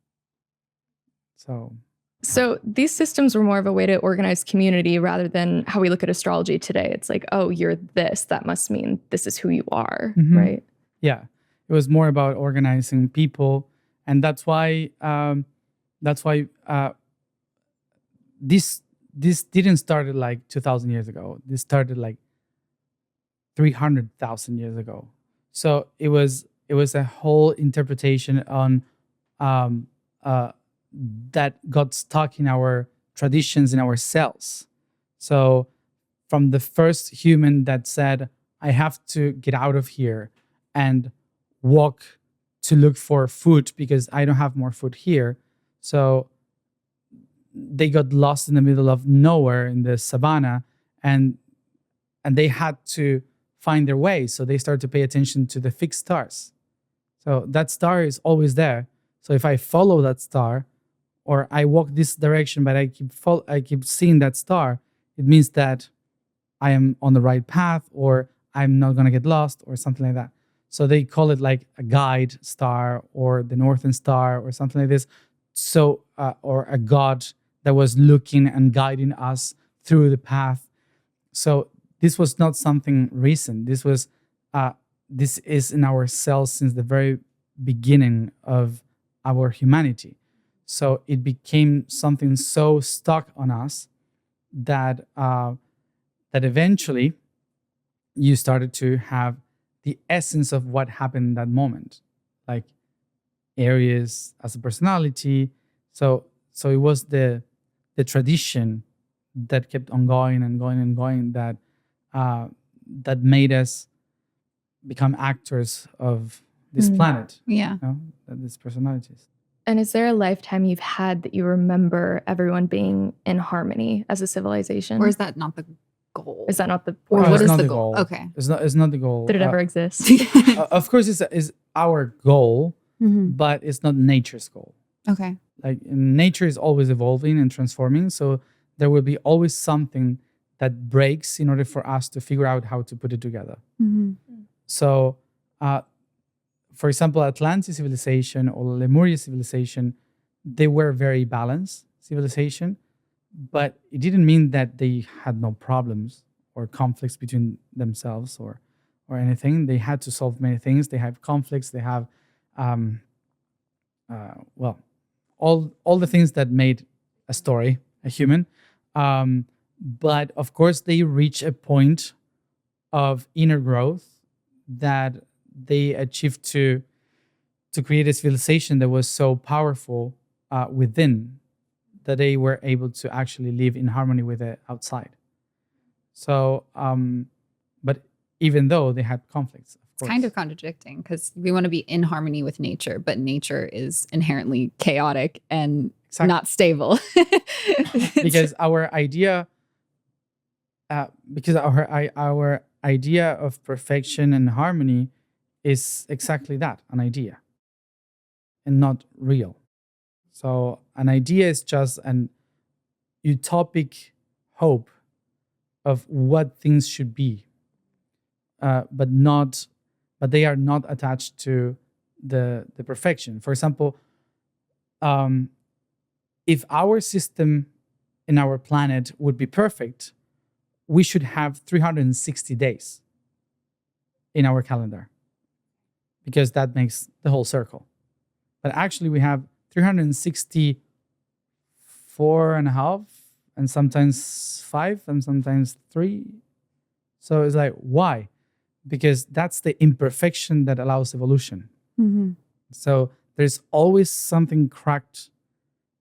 So these systems were more of a way to organize community rather than how we look at astrology today. It's like, oh, you're this, that must mean this is who you are, right? Yeah, it was more about organizing people, and that's why this didn't start like 2,000 years ago. This started like 300,000 years ago. So it was a whole interpretation on that got stuck in our traditions, in our cells. So from the first human that said, I have to get out of here and walk to look for food because I don't have more food here. So they got lost in the middle of nowhere in the savannah, and they had to find their way. So they started to pay attention to the fixed stars. So that star is always there. So if I follow that star, or I walk this direction, but I keep seeing that star, it means that I am on the right path, or I'm not gonna get lost, or something like that. So they call it like a guide star, or the Northern Star, or something like this. So or a god that was looking and guiding us through the path. So this was not something recent. This is in our cells since the very beginning of our humanity. So it became something so stuck on us that that eventually you started to have the essence of what happened in that moment, like Aries as a personality. So it was the tradition that kept on going and going and going, that that made us become actors of this planet. Yeah. These personalities. And is there a lifetime you've had that you remember everyone being in harmony as a civilization? Or is that not the goal? Is that not the Or No, what it's is not the the goal? goal. Okay. It's not the goal. Did it ever exist? Of course, it's our goal, but it's not nature's goal. Okay. Like nature is always evolving and transforming, so there will be always something that breaks in order for us to figure out how to put it together. So, for example, Atlantis civilization or Lemuria civilization, they were very balanced civilization, but it didn't mean that they had no problems or conflicts between themselves or anything. They had to solve many things. They have conflicts. They have, all the things that made a story a human. But of course, they reach a point of inner growth that they achieved to create a civilization that was so powerful within, that they were able to actually live in harmony with the outside. So, but even though they had conflicts, of It's course. kind of contradicting because we want to be in harmony with nature, but nature is inherently chaotic and Exactly. not stable. Because our idea, our idea of perfection and harmony is exactly that, an idea, and not real. So an idea is just an utopic hope of what things should be, but they are not attached to the perfection. For example, if our system in our planet would be perfect, we should have 360 days in our calendar, because that makes the whole circle. But actually we have 364 and a half, and sometimes 5, and sometimes 3. So it's like, why? Because that's the imperfection that allows evolution. Mm-hmm. So there's always something cracked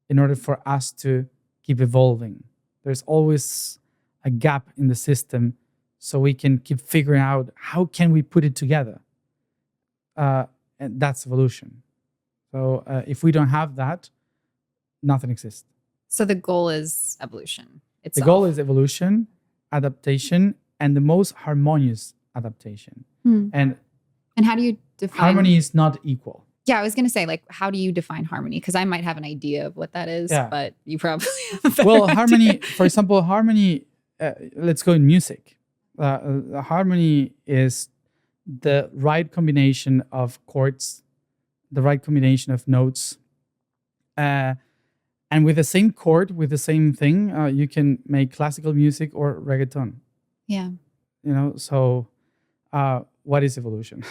in order for us to keep evolving. There's always a gap in the system, so we can keep figuring out how can we put it together. And that's evolution. So if we don't have that, nothing exists. So the goal is evolution itself. The goal is evolution, adaptation, and the most harmonious adaptation. And how do you define harmony is not equal. Yeah, I was going to say, like, how do you define harmony? Because I might have an idea of what that is, but you probably have a better Well, idea. harmony, for example, harmony, let's go in music. Harmony is the right combination of chords, the right combination of notes. And with the same chord, with the same thing, you can make classical music or reggaeton. Yeah. You know, so what is evolution?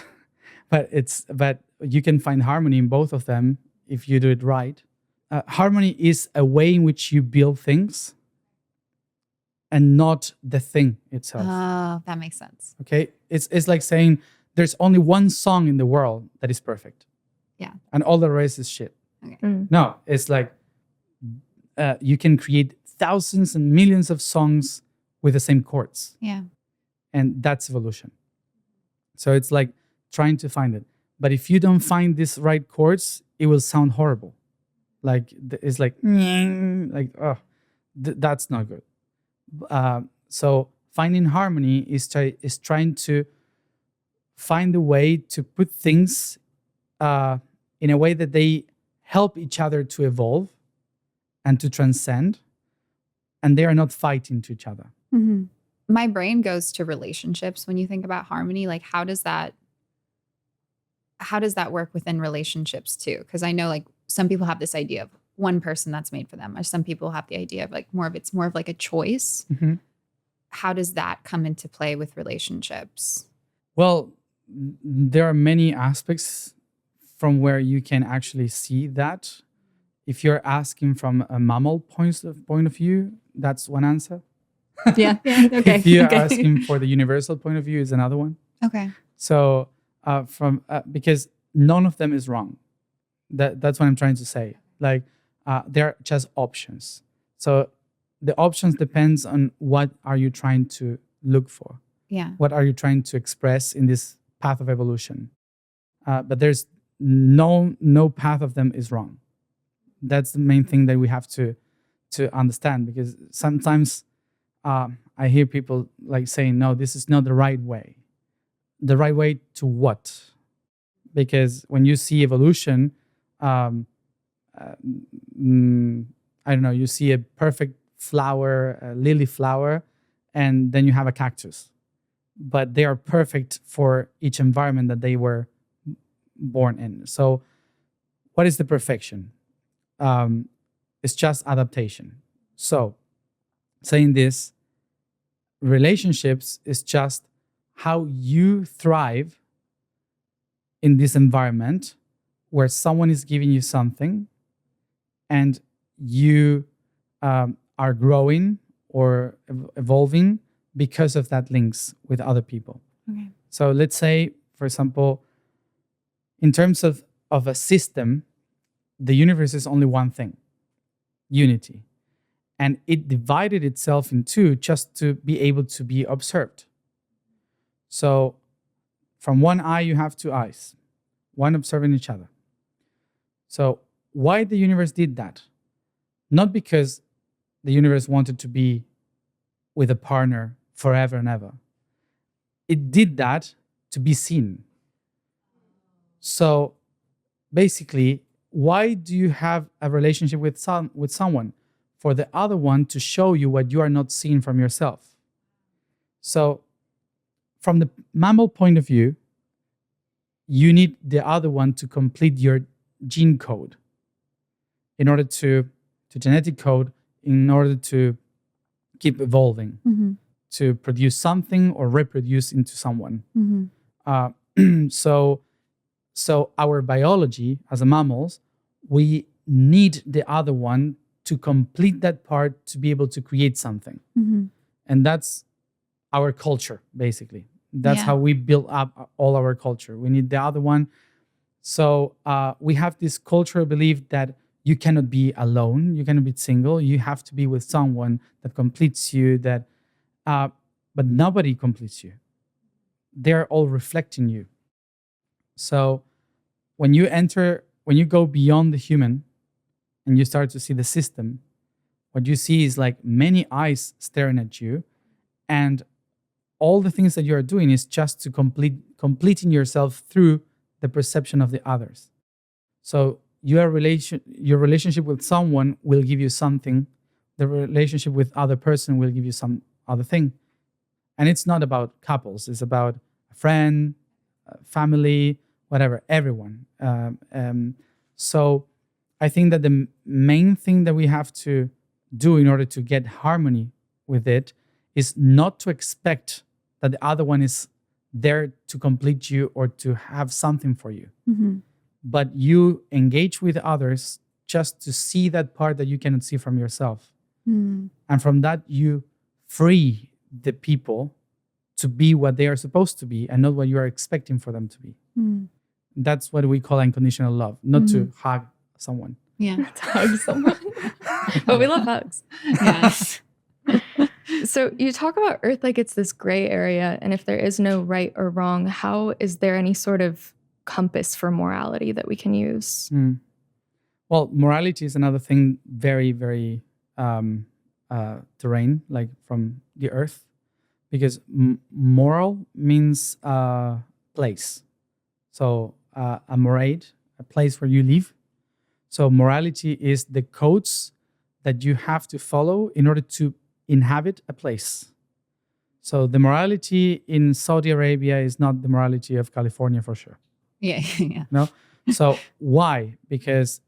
but you can find harmony in both of them if you do it right. Harmony is a way in which you build things and not the thing itself. Oh, that makes sense. Okay? It's like saying there's only one song in the world that is perfect. Yeah. And all the rest is shit. Okay. No, it's like you can create thousands and millions of songs with the same chords. Yeah. And that's evolution. So it's like trying to find it. But if you don't find these right chords, it will sound horrible. Like it's like that's not good. So finding harmony is trying to find a way to put things in a way that they help each other to evolve and to transcend, and they are not fighting to each other. Mm-hmm. My brain goes to relationships when you think about harmony. Like, how does that work within relationships too? Because I know, like, some people have this idea of one person that's made for them, or some people have the idea of like it's more of like a choice. Mm-hmm. How does that come into play with relationships? Well, there are many aspects from where you can actually see that. If you're asking from a mammal point of view, that's one answer. Yeah. Okay. If you're asking for the universal point of view, is another one. Okay. So because none of them is wrong. That's what I'm trying to say. Like they're just options. So the options depends on what are you trying to look for. Yeah. What are you trying to express in this path of evolution? But there's no path of them is wrong. That's the main thing that we have to understand, because sometimes I hear people like saying, no, this is not the right way. The right way to what? Because when you see evolution, I don't know, you see a perfect flower, a lily flower, and then you have a cactus. But they are perfect for each environment that they were born in. So what is the perfection? It's just adaptation. So saying this, relationships is just how you thrive in this environment where someone is giving you something and you are growing or evolving because of that links with other people. Okay. So let's say, for example, in terms of a system, the universe is only one thing, unity. And it divided itself in two just to be able to be observed. So from one eye, you have two eyes, one observing each other. So why the universe did that? Not because the universe wanted to be with a partner forever and ever. It did that to be seen. So basically, why do you have a relationship with someone? For the other one to show you what you are not seeing from yourself. So from the mammal point of view, you need the other one to complete your gene code in order to genetic code, in order to keep evolving, to produce something or reproduce into someone. So our biology as a mammals, we need the other one to complete that part to be able to create something. And that's our culture, basically. That's how we build up all our culture. We need the other one. So we have this cultural belief that you cannot be alone, you cannot be single, you have to be with someone that completes you, but nobody completes you. They're all reflecting you. So when you go beyond the human and you start to see the system, what you see is like many eyes staring at you, and all the things that you are doing is just to completing yourself through the perception of the others. So your relationship with someone will give you something. The relationship with other person will give you some other thing. And it's not about couples. It's about a friend, family, whatever, everyone. So I think that the main thing that we have to do in order to get harmony with it is not to expect that the other one is there to complete you or to have something for you. But you engage with others just to see that part that you cannot see from yourself. And from that, you free the people to be what they are supposed to be and not what you are expecting for them to be. That's what we call unconditional love, not to hug someone. Yeah. To hug someone. But we love hugs. Yes. So you talk about Earth like it's this gray area, and if there is no right or wrong, how is there any sort of compass for morality that we can use? Well, morality is another thing very, very terrain, like from the Earth, because moral means place. So a morade, a place where you live. So morality is the codes that you have to follow in order to inhabit a place. So the morality in Saudi Arabia is not the morality of California for sure. Yeah. No? So why? Because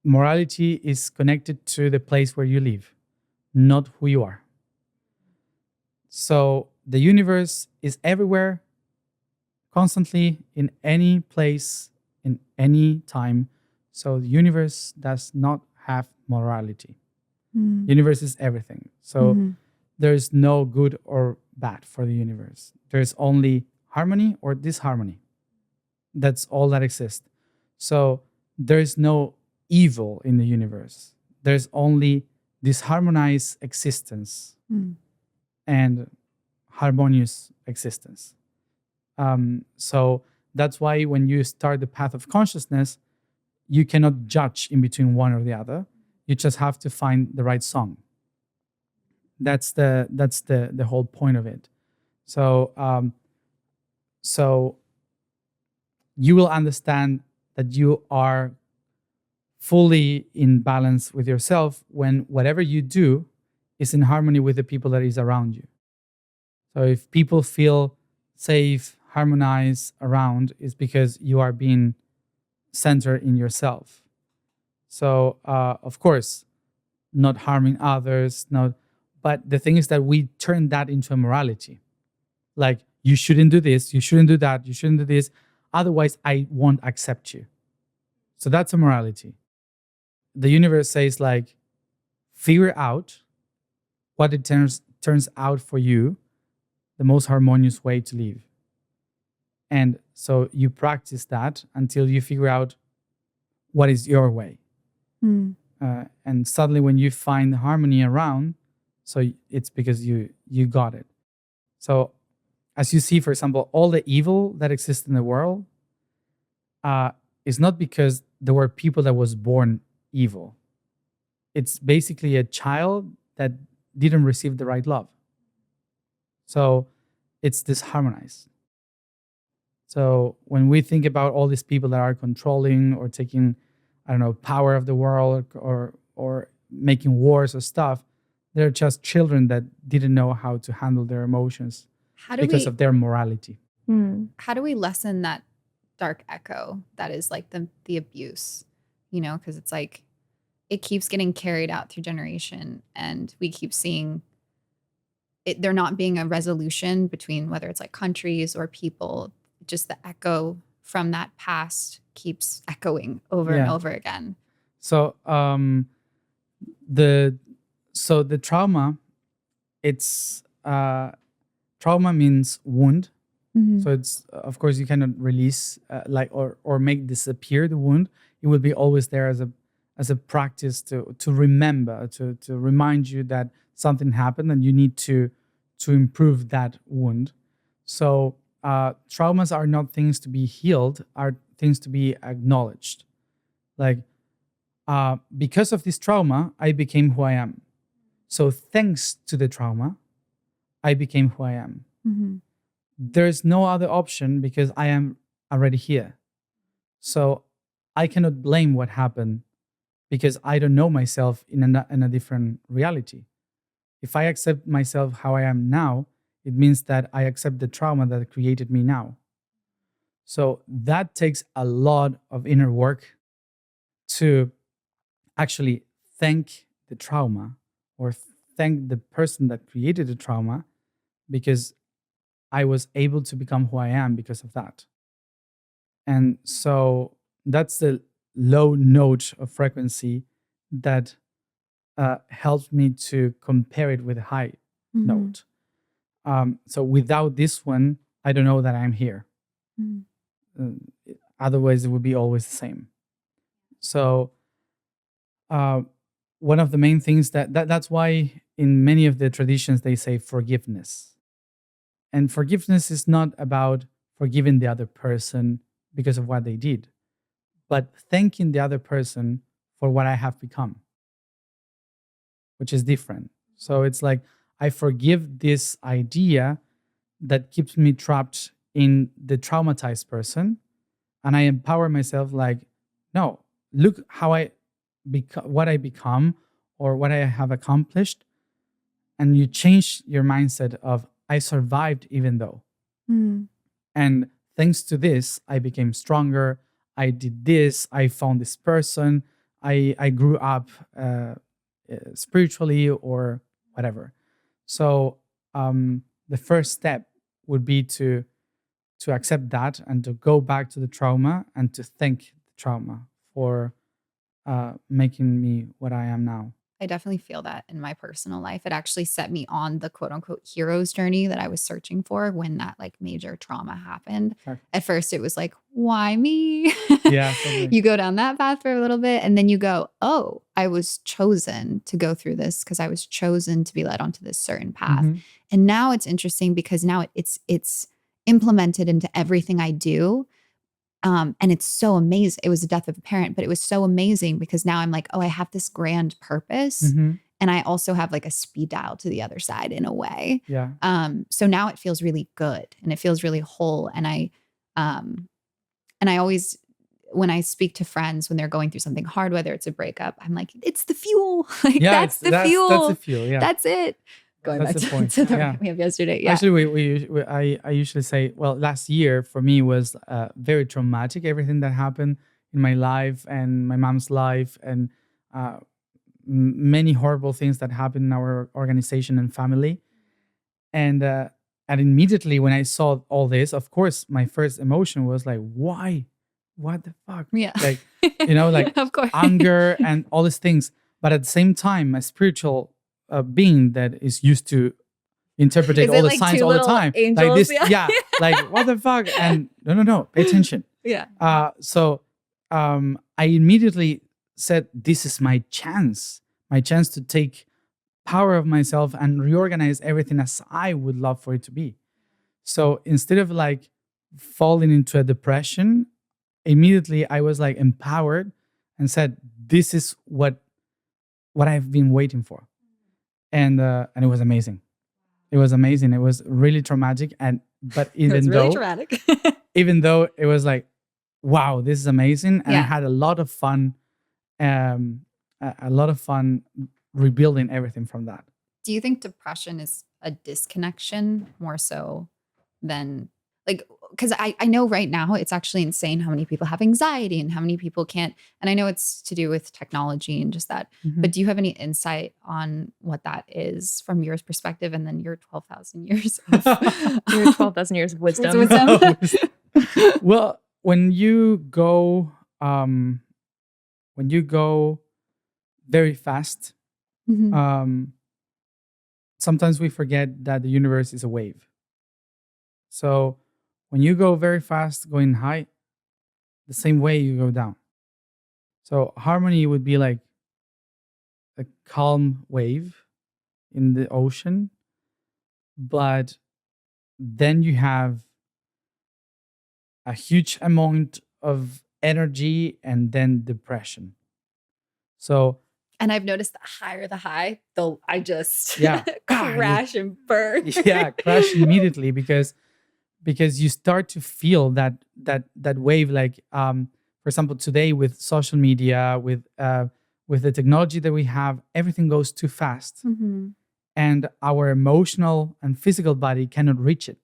morality is connected to the place where you live, not who you are. So the universe is everywhere, constantly, in any place, in any time. So the universe does not have morality. Universe is everything. So there's no good or bad for the universe. There's only harmony or disharmony. That's all that exists. So there's no evil in the universe. There's only disharmonized existence and harmonious existence. So that's why when you start the path of consciousness, you cannot judge in between one or the other. You just have to find the right song. That's the whole point of it. So so you will understand that you are fully in balance with yourself when whatever you do is in harmony with the people that is around you. So if people feel safe, harmonized around, it's because you are being centered in yourself. So of course, not harming others, but the thing is that we turn that into a morality. Like, you shouldn't do this, you shouldn't do that, you shouldn't do this. Otherwise, I won't accept you. So that's a morality. The universe says, like, figure out what it turns out for you, the most harmonious way to live. And so you practice that until you figure out what is your way. And suddenly when you find harmony around, so it's because you got it. So as you see, for example, all the evil that exists in the world is not because there were people that was born evil. It's basically a child that didn't receive the right love. So it's disharmonized. So when we think about all these people that are controlling or taking, I don't know, power of the world or making wars or stuff, they're just children that didn't know how to handle their emotions How do because we of their morality. how do we lessen that dark echo that is like the abuse? You know, because it's like it keeps getting carried out through generation, and we keep seeing it there not being a resolution between whether it's like countries or people. Just the echo from that past keeps echoing over and Yeah. over again. So the trauma, it's trauma means wound. So it's of course you cannot release or make disappear the wound. It will be always there as a practice to remember, to remind you that something happened and you need to improve that wound. So traumas are not things to be healed, are things to be acknowledged. Like because of this trauma, I became who I am. So thanks to the trauma, I became who I am. There's no other option because I am already here. So I cannot blame what happened because I don't know myself in a different reality. If I accept myself how I am now, it means that I accept the trauma that created me now. So that takes a lot of inner work to actually thank the trauma or thank the person that created the trauma, because I was able to become who I am because of that. And so that's the low note of frequency that helps me to compare it with a high note. So without this one, I don't know that I'm here. Otherwise, it would be always the same. So one of the main things that's why in many of the traditions they say forgiveness. And forgiveness is not about forgiving the other person because of what they did, but thanking the other person for what I have become, which is different. So it's like I forgive this idea that keeps me trapped in the traumatized person, and I empower myself like, no, look how what I become or what I have accomplished. And you change your mindset of I survived even though. And thanks to this, I became stronger. I did this. I found this person. I grew up spiritually or whatever. So the first step would be to accept that and to go back to the trauma and to thank the trauma for making me what I am now. I definitely feel that in my personal life. It actually set me on the quote unquote hero's journey that I was searching for when that like major trauma happened. Sure. At first it was like, why me? Yeah, totally. You go down that path for a little bit and then you go, oh, I was chosen to go through this because I was chosen to be led onto this certain path. And now it's interesting because now it's implemented into everything I do. And it's so amazing. It was the death of a parent, but it was so amazing because now I'm like, oh, I have this grand purpose. And I also have like a speed dial to the other side in a way. Yeah. So now it feels really good and it feels really whole. And I always, when I speak to friends, when they're going through something hard, whether it's a breakup, I'm like, it's the fuel. Like Yeah, that's the fuel. That's the fuel. Yeah. That's it. Going That's back the to, point. to the Yeah. rant we have yesterday. Yeah. Actually, I usually say, well, last year for me was very traumatic. Everything that happened in my life and my mom's life, and many horrible things that happened in our organization and family. And immediately when I saw all this, of course, my first emotion was like, why? What the fuck? Yeah. Like, like of course. anger and all these things. But at the same time, a spiritual being that is used to interpret Is all it the like signs two all the little time. angels? Like this, Yeah. like what the fuck? And no, pay attention. Yeah. So I immediately said, this is my chance to take power of myself and reorganize everything as I would love for it to be. So instead of like falling into a depression, immediately I was like empowered and said, this is what I've been waiting for. And it was amazing. It was amazing. It was really traumatic. But It was really dramatic. even though it was like, wow, this is amazing. And I Yeah. had a lot of fun, a lot of fun rebuilding everything from that. Do you think depression is a disconnection more so than like, because I know right now it's actually insane how many people have anxiety and how many people can't. And I know it's to do with technology and just that. Mhm. But do you have any insight on what that is from your perspective and then your 12,000 years of Your 12,000 years of wisdom. Wisdom. Well, when you go very fast, Mhm. sometimes we forget that the universe is a wave. So when you go very fast, going high, the same way you go down. So harmony would be like a calm wave in the ocean, but then you have a huge amount of energy and then depression. So And I've noticed the higher the high, I just Yeah. crash and burn. yeah, crash immediately because you start to feel that wave. Like for example, today with social media, with the technology that we have, everything goes too fast, Mhm. and our emotional and physical body cannot reach it.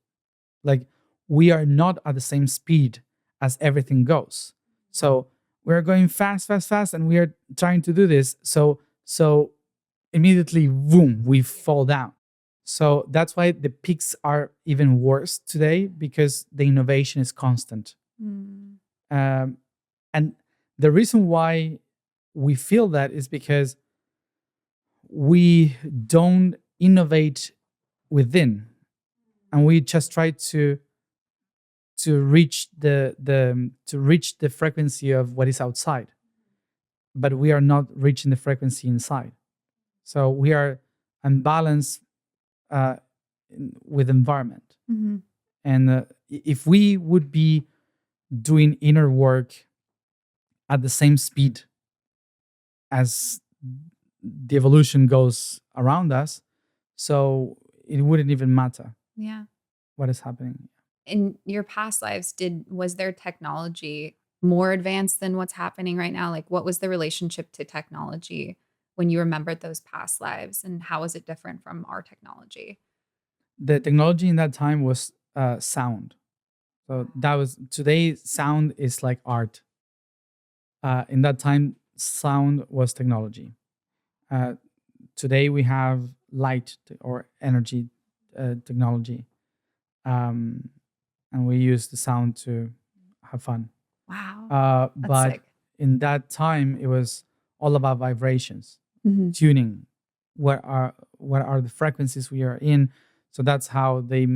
Like we are not at the same speed as everything goes. So we're going fast, and we are trying to do this. So immediately, boom, we fall down. So that's why the peaks are even worse today, because the innovation is constant. Mm. And the reason why we feel that is because we don't innovate within, and we just try to reach the frequency of what is outside, but we are not reaching the frequency inside. So we are unbalanced with environment. Mhm. And if we would be doing inner work at the same speed as the evolution goes around us, so it wouldn't even matter Yeah. what is happening. In your past lives, was their technology more advanced than what's happening right now? Like, what was the relationship to technology when you remembered those past lives, and how was it different from our technology? The technology in that time was sound. So that was today. Sound is like art. In that time, sound was technology. Today we have light or energy technology, and we use the sound to have fun. Wow. That's But sick. in that time, it was all about vibrations, Mhm. tuning. What are the frequencies we are in? So that's how they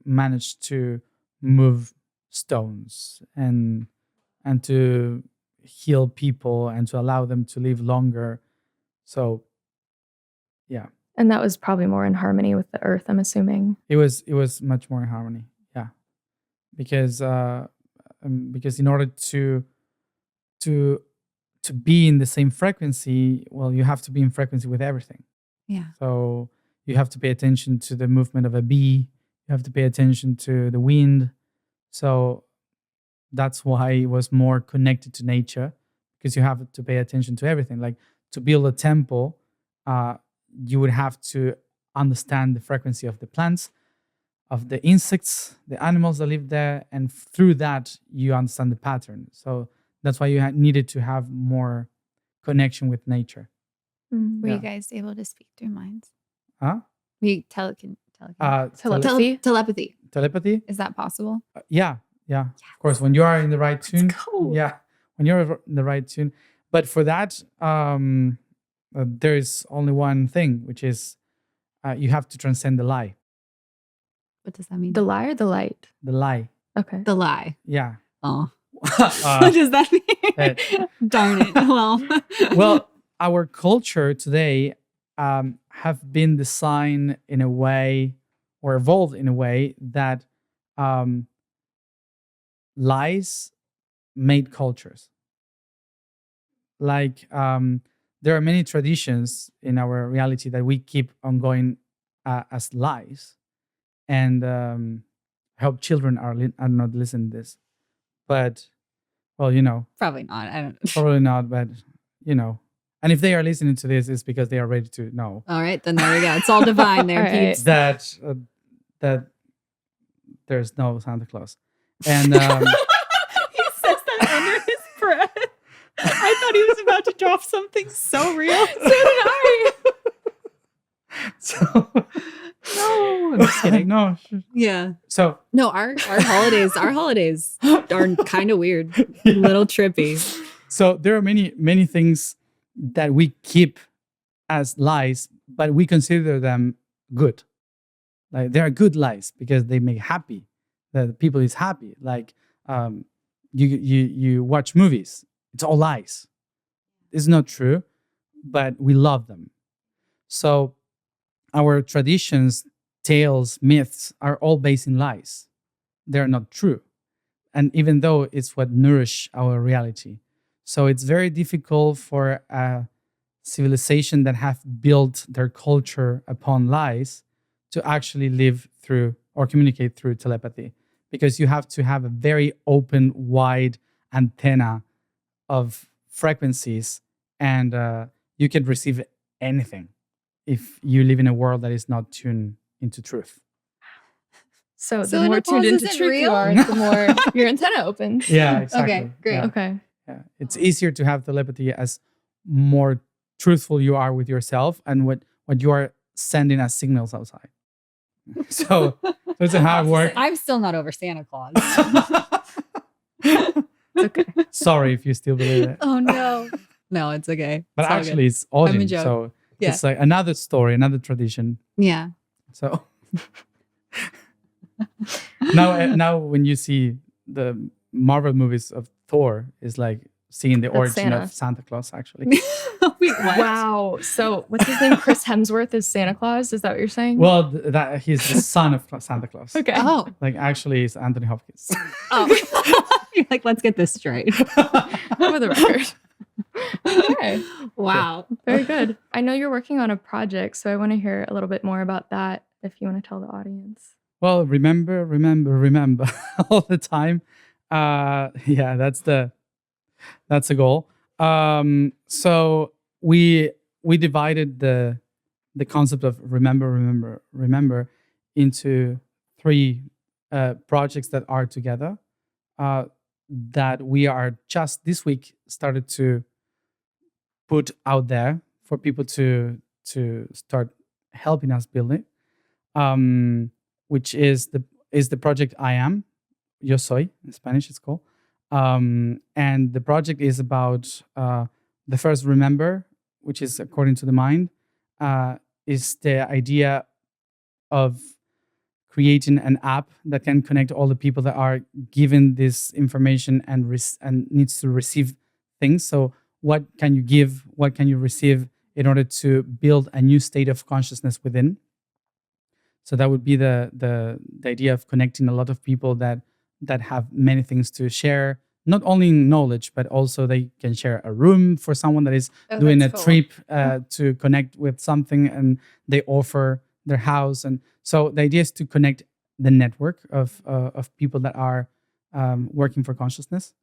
managed to move stones and to heal people and to allow them to live longer. So yeah, And that was probably more in harmony with the earth, I'm assuming. it was much more in harmony. Yeah, because in order to be in the same frequency, well, you have to be in frequency with everything. Yeah. So you have to pay attention to the movement of a bee. You have to pay attention to the wind. So that's why it was more connected to nature, because you have to pay attention to everything. Like to build a temple, you would have to understand the frequency of the plants, of the insects, the animals that live there, and through that you understand the pattern. So that's why you needed to have more connection with nature. Were Yeah. you guys able to speak through minds? Huh? We Telepathy? telepathy. Telepathy? Is that possible? Yeah. Of course, when you are in the right tune. go. Yeah, when you're in the right tune. But for that, there is only one thing, which is you have to transcend the lie. What does that mean? The lie or the light? The lie. Okay. The lie. Yeah. Oh. What does that mean? But Darn it. well, our culture today have been designed in a way or evolved in a way that um, lies made cultures. Like there are many traditions in our reality that we keep on going as lies, and I hope children are not listening to this, but well, Probably not. I don't. probably not, but you know, and if they are listening to this, it's because they are ready to know All right, then there we go. It's all divine there, All right. peeps. that there's no Santa Claus, and He says that under his breath. I thought he was about to drop something so real. So did I. so No, I'm just kidding. no, Yeah. so No, our holidays are kind of weird, a little trippy. So there are many things that we keep as lies, but we consider them good. Like they are good lies because they make happy. The people is happy. Like you watch movies, it's all lies. It's not true, but we love them. So our traditions, tales, myths are all based in lies. They're not true. And even though it's what nourish our reality. So it's very difficult for a civilization that have built their culture upon lies to actually live through or communicate through telepathy, because you have to have a very open, wide antenna of frequencies, and you can receive anything if you live in a world that is not tuned into truth. So the Santa more tuned Claus into isn't truth real? you are, the more your antenna opens. Yeah, exactly. Okay, great. Yeah. Okay. Yeah. It's easier to have telepathy as more truthful you are with yourself and what you are sending as signals outside. So that's how it works. I'm still not over Santa Claus. It's okay. Sorry if you still believe it. Oh no. No, it's okay. But It's all actually, it's I'm a Odin. joke. So Yeah. it's like another story, another tradition. good. Yeah. So now when you see the Marvel movies of Thor, is like seeing the That's origin Santa. of Santa Claus, actually. Wait, what? Wow. So what's his name? Chris Hemsworth is Santa Claus? Is that what you're saying? Well, that he's the son of Santa Claus. okay. Oh. Like actually, it's Anthony Hopkins. Oh. You're like, let's get this straight. For the record. Okay. Wow. Very good. I know you're working on a project, so I want to hear a little bit more about that if you want to tell the audience. Well, remember all the time. Yeah, that's the goal. So we divided the concept of remember into three projects that are together. That we are just this week started to put out there for people to start helping us build it. Which is the project I am, Yo soy in Spanish it's called. And the project is about the first remember, which is according to the mind, is the idea of creating an app that can connect all the people that are given this information and needs to receive things. So what can you give? What can you receive in order to build a new state of consciousness within? So that would be the idea of connecting a lot of people that have many things to share, not only knowledge, but also they can share a room for someone that is doing a that's cool. trip to connect with something, and they offer their house. And so the idea is to connect the network of people that are working for consciousness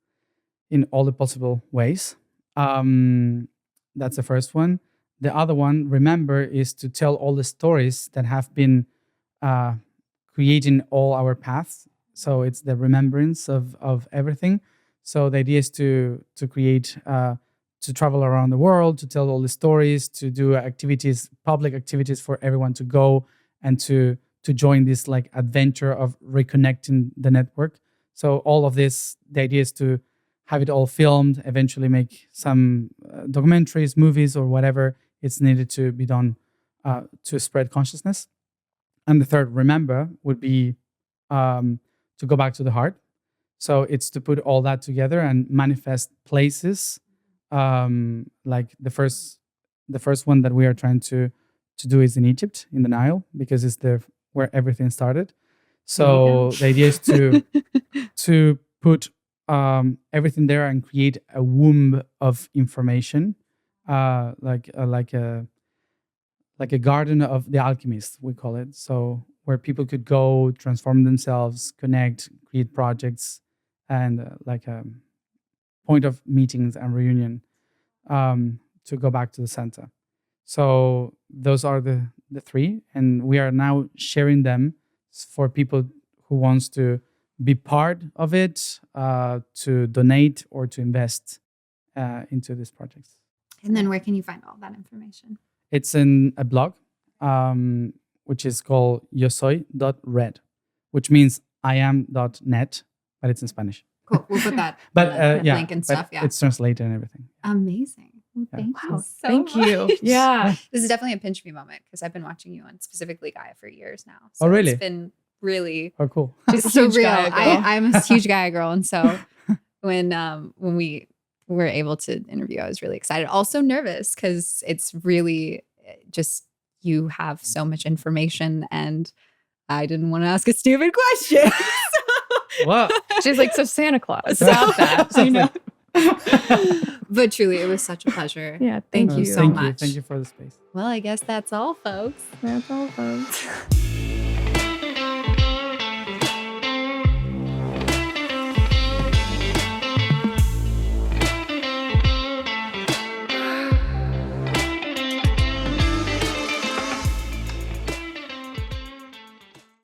in all the possible ways. That's the first one. The other one, remember, is to tell all the stories that have been creating all our paths. So it's the remembrance of everything. So the idea is to create, to travel around the world, to tell all the stories, to do activities, public activities for everyone to go and to join this like adventure of reconnecting the network. So all of this, the idea is to have it all filmed, eventually make some documentaries, movies, or whatever it's needed to be done to spread consciousness. And the third, remember, would be to go back to the heart. So it's to put all that together and manifest places. Like the first one that we are trying to do is in Egypt, in the Nile, because it's where everything started. So the idea is to put everything there and create a womb of information, like a garden of the alchemists, we call it. So where people could go, transform themselves, connect, create projects, and like a point of meetings and reunion, to go back to the center. So those are the three, and we are now sharing them for people who wants to be part of it, to donate or to invest into these projects. And then where can you find all that information? It's in a blog, which is called yosoy.red, which means iam.net, but it's in Spanish. Cool. We'll put that But link and stuff. Yeah. It's translated and everything. Amazing. Well, thank you so Thank you. much. Yeah. This is definitely a pinch me moment because I've been watching you on specifically Gaia for years now. Oh, really? It's been really Oh, cool. it's so huge real. Gaia girl. I'm a huge Gaia girl. And so when we were able to interview, I was really excited. Also nervous because it's really just you have so much information and I didn't want to ask a stupid question. What? She's like, so Santa Claus. Stop that. You know? But truly, it was such a pleasure. Yeah. Thank you so Thank much. Thank you for the space. Well, I guess that's all, folks. That's all, folks.